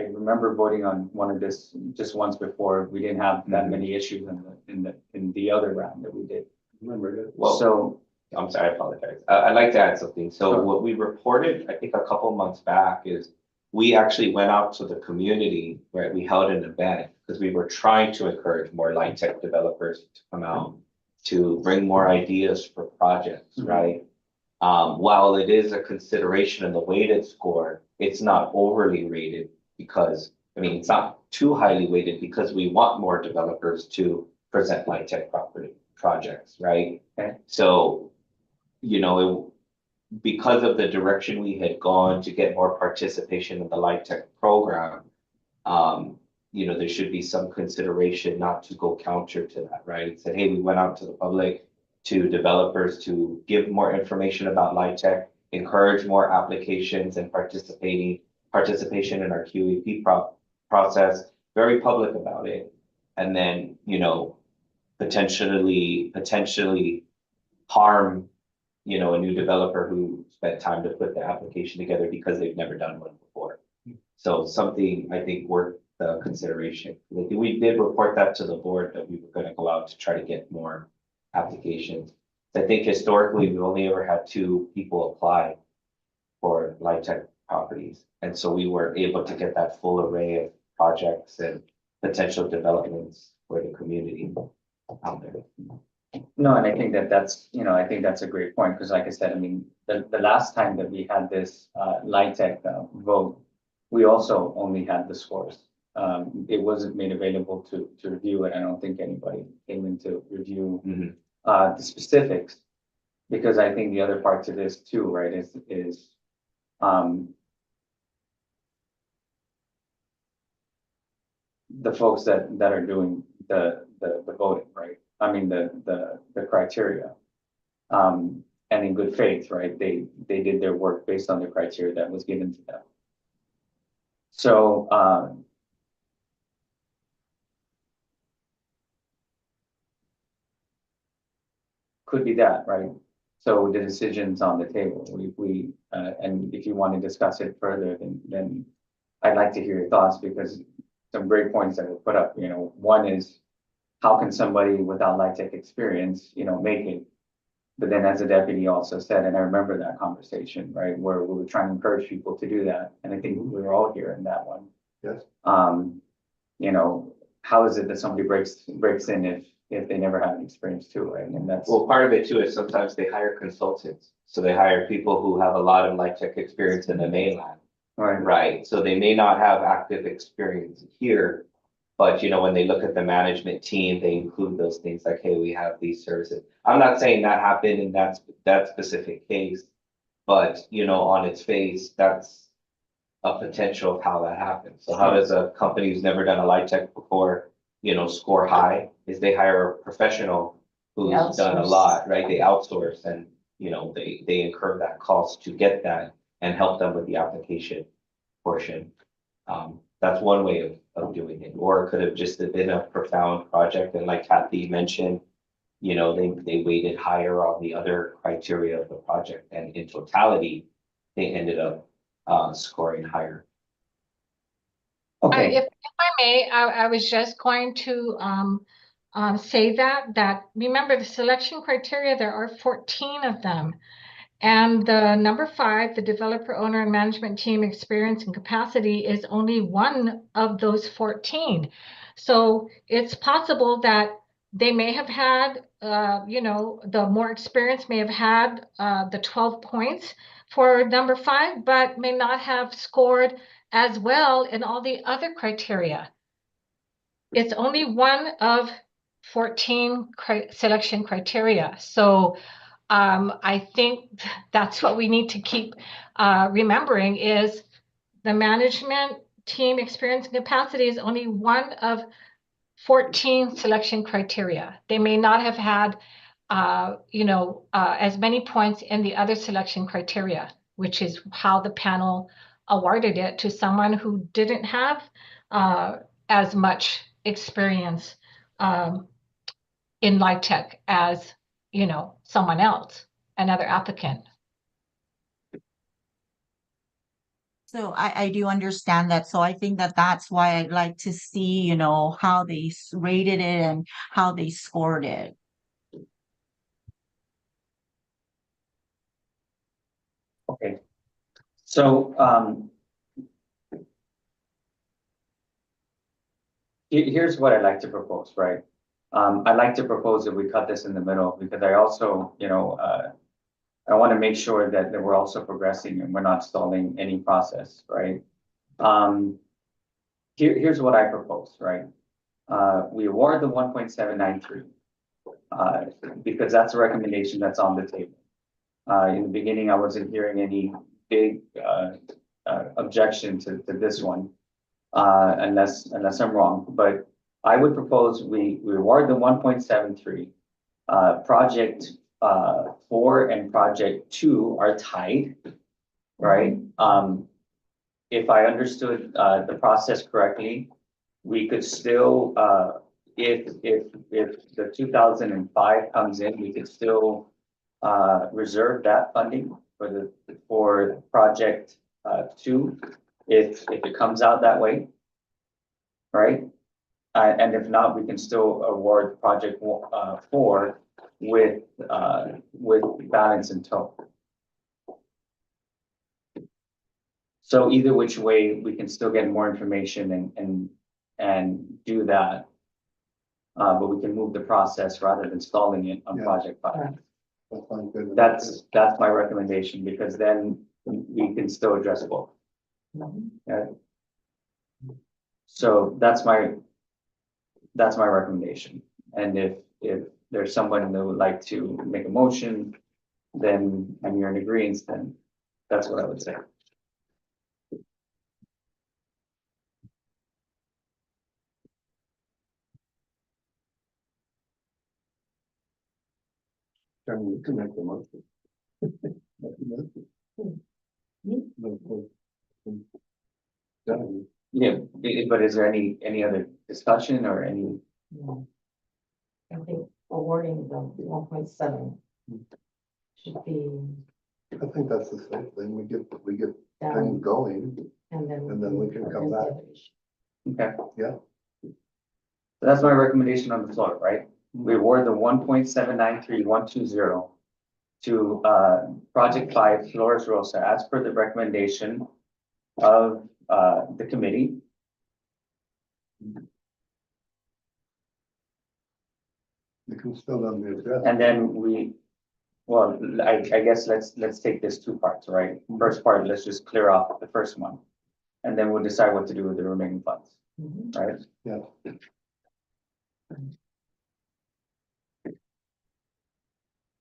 remember voting on one of this just once before. We didn't have that many issues in the other round that we did. Remember it? Well, So, I'm sorry, I apologize. I'd like to add something. So Sure. what we reported, I think a couple months back, is we actually went out to the community, right? We held an event because we were trying to encourage more light tech developers to come out to bring more ideas for projects, right? While it is a consideration in the weighted score, it's not overly rated because, it's not too highly weighted because we want more developers to present light tech projects, right? Okay. So, because of the direction we had gone to get more participation in the light tech program, there should be some consideration not to go counter to that, right? It said, hey, we went out to the public, to developers to give more information about light tech, encourage more applications and participation in our QEP process, very public about it. And then, potentially harm, a new developer who spent time to put the application together because they've never done one before. So something I think worth the consideration. Like, we did report that to the board that we were going to go out to try to get more applications. I think historically we've only ever had 2 people apply for light tech properties. And so we were able to get that full array of projects and potential developments for the community out there. no, and I think that's a great point, because like I said, the last time that we had this light tech vote, we also only had the scores. It wasn't made available to review it. I don't think anybody came in to review the specifics, because I think the other part to this too, right, is the folks that are doing the voting, right? The criteria. And in good faith, right? They did their work based on the criteria that was given to them. So, could be that, right? So the decision's on the table. And if you want to discuss it further, then I'd like to hear your thoughts, because some great points that were put up. One is, how can somebody without light tech experience, make it? But then, as the deputy also said, and I remember that conversation, right, where we were trying to encourage people to do that, and I think we were all here in that one. Yes. How is it that somebody breaks in if they never had an experience too, right? And that's, Well, part of it too is sometimes they hire consultants. So they hire people who have a lot of light tech experience in the mainland. right, Right, so they may not have active experience here, but when they look at the management team, they include those things like, hey, we have these services. I'm not saying that happened in that specific case, but on its face, that's a potential of how that happens. So how does a company who's never done a light tech before, score high? Is they hire a professional who's done a Outsource. lot, right? They outsource, and you know, they incur that cost to get that and help them with the application portion. That's one way of doing it, or it could have just been a profound project, and like Kathy mentioned, you know, they weighted higher on the other criteria of the project, and in totality, they ended up scoring higher. Okay, If I may, I was just going to say that remember the selection criteria, there are 14 of them. And the number 5, the developer, owner, and management team experience and capacity is only one of those 14. So it's possible that they may have had, you know, the more experienced may have had the 12 points for number 5, but may not have scored as well in all the other criteria. It's only one of 14 selection criteria. So I think that's what we need to keep remembering is the management team experience and capacity is only one of 14 selection criteria. They may not have had, you know, as many points in the other selection criteria, which is how the panel awarded it to someone who didn't have as much experience in LIHTC as, you know, someone else, another applicant. So I do understand that. So I think that that's why I'd like to see, you know, how they rated it and how they scored it. okay. So, here's what I'd like to propose, right? I'd like to propose that we cut this in the middle, because I also, you know, I want to make sure that we're also progressing and we're not stalling any process, right? Here's what I propose, right? We award the 1.793 because that's a recommendation that's on the table. In the beginning, I wasn't hearing any big objection to this one, unless I'm wrong. But I would propose we award the 1.73. Project 4 and project 2 are tied, right? If I understood the process correctly, we could still, if the 2005 comes in, we could still reserve that funding for project 2, if it comes out that way, right? And if not, we can still award project 4 with balance in tow. So either which way, we can still get more information and do that. But we can move the process rather than stalling it on Yeah. project 5. That sounds good. That's my recommendation, because then we can still address both. Okay? So that's my recommendation. And if there's someone that would like to make a motion, then, and you're in agreement, then that's what I would say. Can we connect the motion? Done. Yeah, but is there any other discussion or any? I think awarding the 1.7 should be, I think that's the same thing. We get things down, going. and then we can come back. Okay. Yeah. So that's my recommendation on the floor, right? We award the 1.793120 to project 5 Flores Rosa as per the recommendation of the committee. You can still on the address. And then well, I guess let's take this 2 parts, right? First part, let's just clear off the first one. And then we'll decide what to do with the remaining funds, right? Yeah.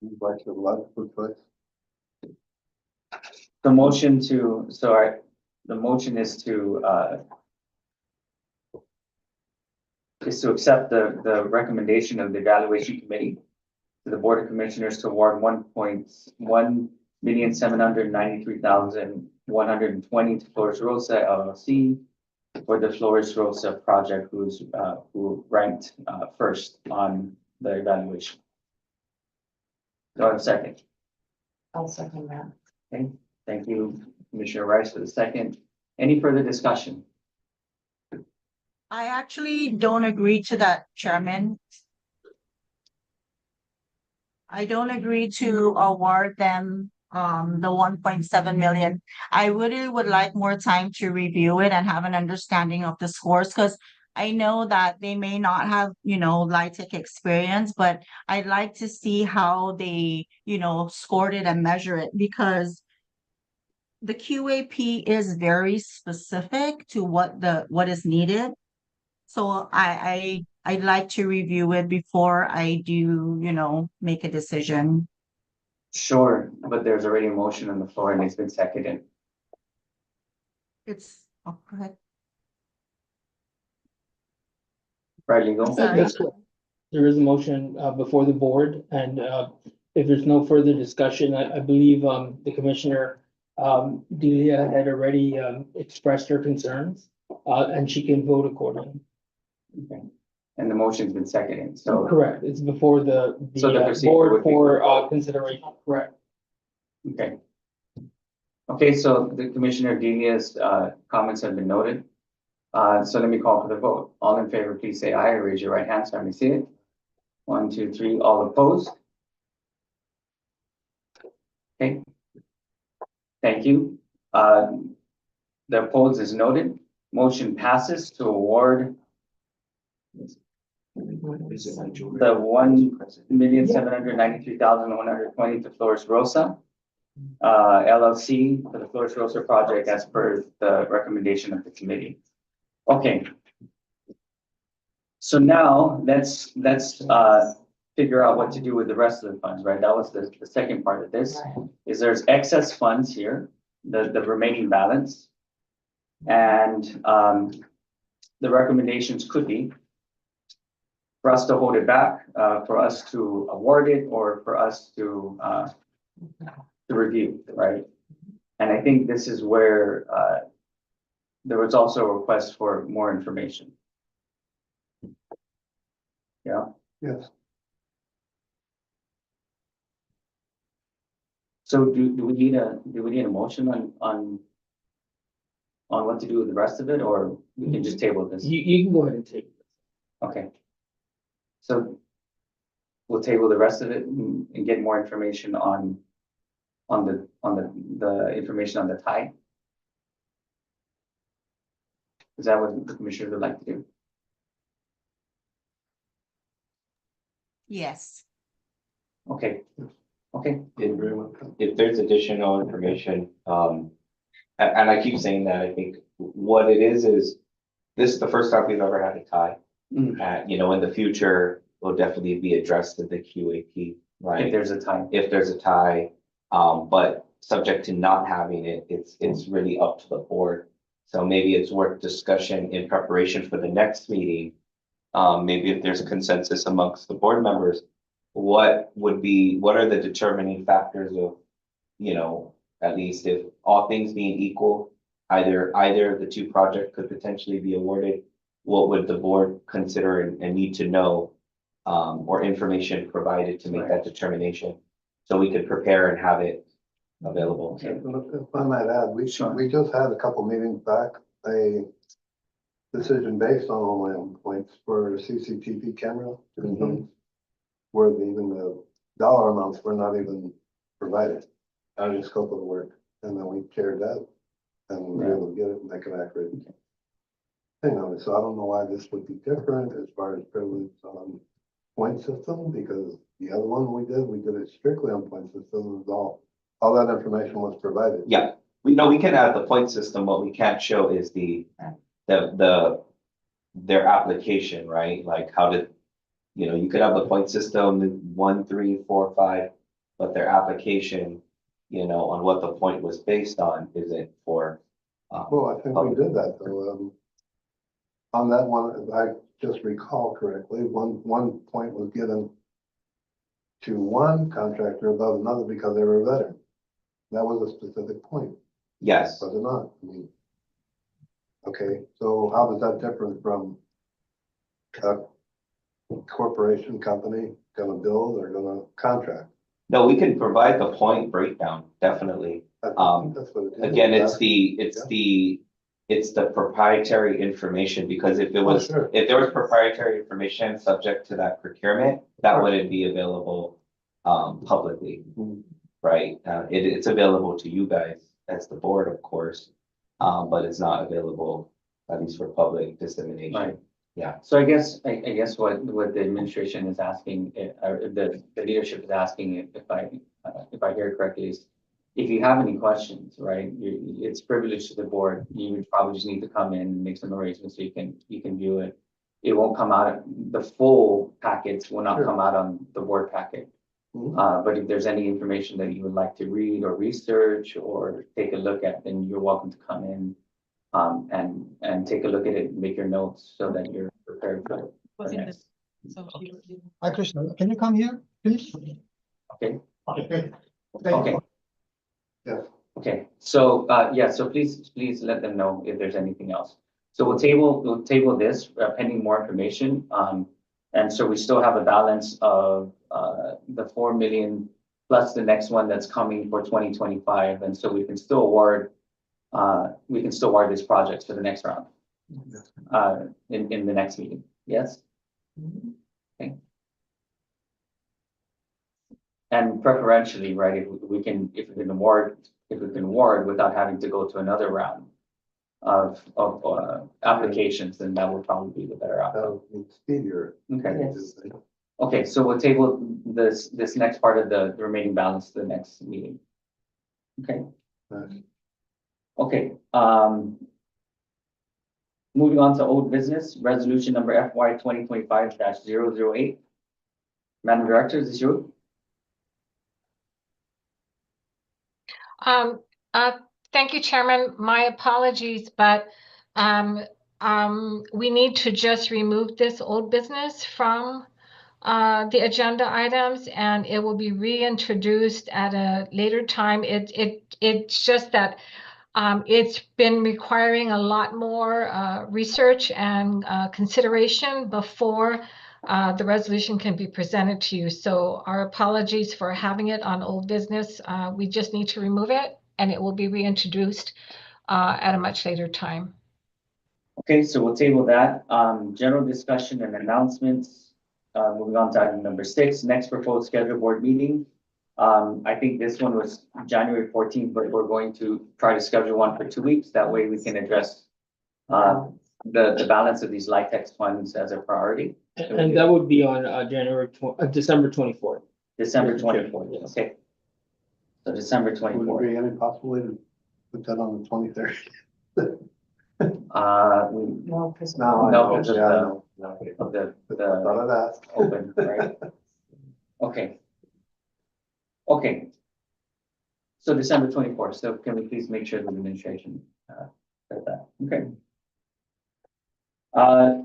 You'd like to love for choice. The motion is to accept the recommendation of the evaluation committee to the Board of Commissioners to award 1,793,120 to Flores Rosa LLC for the Flores Rosa project, who ranked first on the evaluation. Do I have a second? I'll second that. Okay, thank you, Commissioner Rice, for the second. Any further discussion? I actually don't agree to that, Chairman. I don't agree to award them the 1.7 million. I really would like more time to review it and have an understanding of the scores, because I know that they may not have, LIHTC experience, but I'd like to see how they, scored it and measure it, because the QAP is very specific to what is needed. So I'd like to review it before I do, make a decision. Sure, but there's already a motion on the floor and it's been seconded. Go ahead. Right, go. Sorry. That's correct. There is a motion before the board, and if there's no further discussion, I believe the Commissioner Delia had already expressed her concerns, and she can vote accordingly. Okay. And the motion's been seconded, so. Correct, it's before the So the procedure board would be- for consideration, correct. Okay. Okay, so the Commissioner Delia's comments have been noted. So let me call for the vote. All in favor, please say aye, or raise your right hand so I may see it. 1, 2, 3, all opposed? Okay. Thank you. The opposed is noted. Motion passes to award the 1,793,120 to Flores Rosa LLC for the Flores Rosa project as per the recommendation of the committee. Okay. So now let's figure out what to do with the rest of the funds, right? That was the second part of this. Right. Is there's excess funds here, the remaining balance. And the recommendations could be for us to hold it back, for us to award it, or for us to review, right? And I think this is where there was also a request for more information. Yeah, Yes, so do we need a motion on what to do with the rest of it, or we can just table this? You can go ahead and take it. Okay. So we'll table the rest of it and get more information on the information on the tie. Is that what the commissioner would like to do? Yes. Okay, okay, If there's additional information, and I keep saying that, I think what it is this is the first time we've ever had a tie. Mm. In the future, will definitely be addressed in the QAP, right? if there's a tie. If there's a tie, but subject to not having it, it's really up to the board. So maybe it's worth discussion in preparation for the next meeting. Maybe if there's consensus amongst the board members, what are the determining factors of, at least if all things being equal, either of the two projects could potentially be awarded, what would the board consider and need to know, or information provided to make that determination? So we could prepare and have it available. if I might add, we Sure. just had a couple meetings back, a decision based on only points for CCTV camera systems, where even the dollar amounts were not even provided out of the scope of the work, and then we chaired that and we were able to get it and make an accurate thing on it. So I don't know why this would be different as far as privilege on point system, because the other one we did it strictly on point system. All that information was provided. Yeah, we can add the point system. What we can't show is their application, right? Like how did, you could have the point system 1, 3, 4, 5, but their application, on what the point was based on, isn't for. Well, I think we did that though. On that one, if I just recall correctly, one point was given to one contractor above another because they were a veteran. That was a specific point, Yes. was it not? I mean, okay, so how does that differ from a corporation company gonna build or gonna contract? No, we can provide the point breakdown, definitely. That's Um, what it is. Again, it's the proprietary information, because if it Oh, was, sure. if there was proprietary information subject to that procurement, that wouldn't be available publicly, Mhm. right? It's available to you guys as the board, of course, but it's not available, at least for public dissemination. Right. Yeah. So I guess what the administration is asking, or the leadership is asking, if I hear it correctly, is if you have any questions, right, it's privileged to the board. You would probably just need to come in and make some arrangements so you can view it. It won't come out, the full packets will not Sure. come out on the board packet. Mhm. But if there's any information that you would like to read or research or take a look at, then you're welcome to come in. And take a look at it, make your notes so that you're prepared for next. Hi, Krishna, can you come here, please? Okay, Okay. okay. Yeah. Okay, so, yeah, so please let them know if there's anything else. So we'll table this pending more information. And so we still have a balance of, the 4 million plus the next one that's coming for 2025. And so we can still award this project for the next round, in the next meeting. Yes? Okay. And preferentially, right, if we can award without having to go to another round of applications, then that would probably be the better outcome. That would be speedier. Okay. Yes. Okay, so we'll table this next part of the remaining balance to the next meeting. Okay. Right. Okay, moving on to old business, resolution number FY 2025-008. Madam Director, is this you? Thank you, Chairman. My apologies, but we need to just remove this old business from the agenda items, and it will be reintroduced at a later time. It's just that it's been requiring a lot more research and consideration before the resolution can be presented to you. So our apologies for having it on old business. We just need to remove it, and it will be reintroduced at a much later time. Okay, so we'll table that. General discussion and announcements. Moving on to item number 6, next proposed scheduled board meeting. I think this one was January 14th, but we're going to try to schedule one for 2 weeks. That way we can address the balance of these LIHTC funds as a priority. And that would be on December 24th. December 24th, okay. So December Would 24th. there be any possible way to put that on the 23rd? No, Chris. No, I No, know, because of yeah, I the- know. Of the Thought of that. open, right? Okay. Okay. So December 24th, so can we please make sure the administration said that? Okay.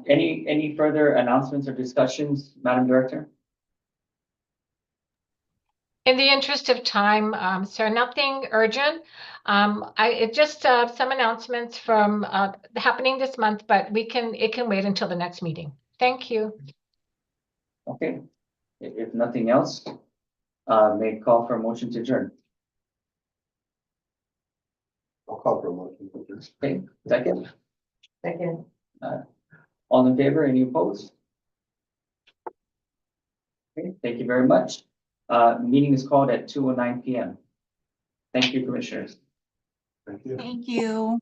Any further announcements or discussions, Madam Director? In the interest of time, sir, nothing urgent. It just some announcements from happening this month, but it can wait until the next meeting. Thank you. Okay. If nothing else, may call for a motion to adjourn. I'll call for a motion. Okay, second. Second. All in favor, any opposed? Okay, thank you very much. Meeting is called at 2:09 p.m. Thank you, Commissioners. Thank you. Thank you.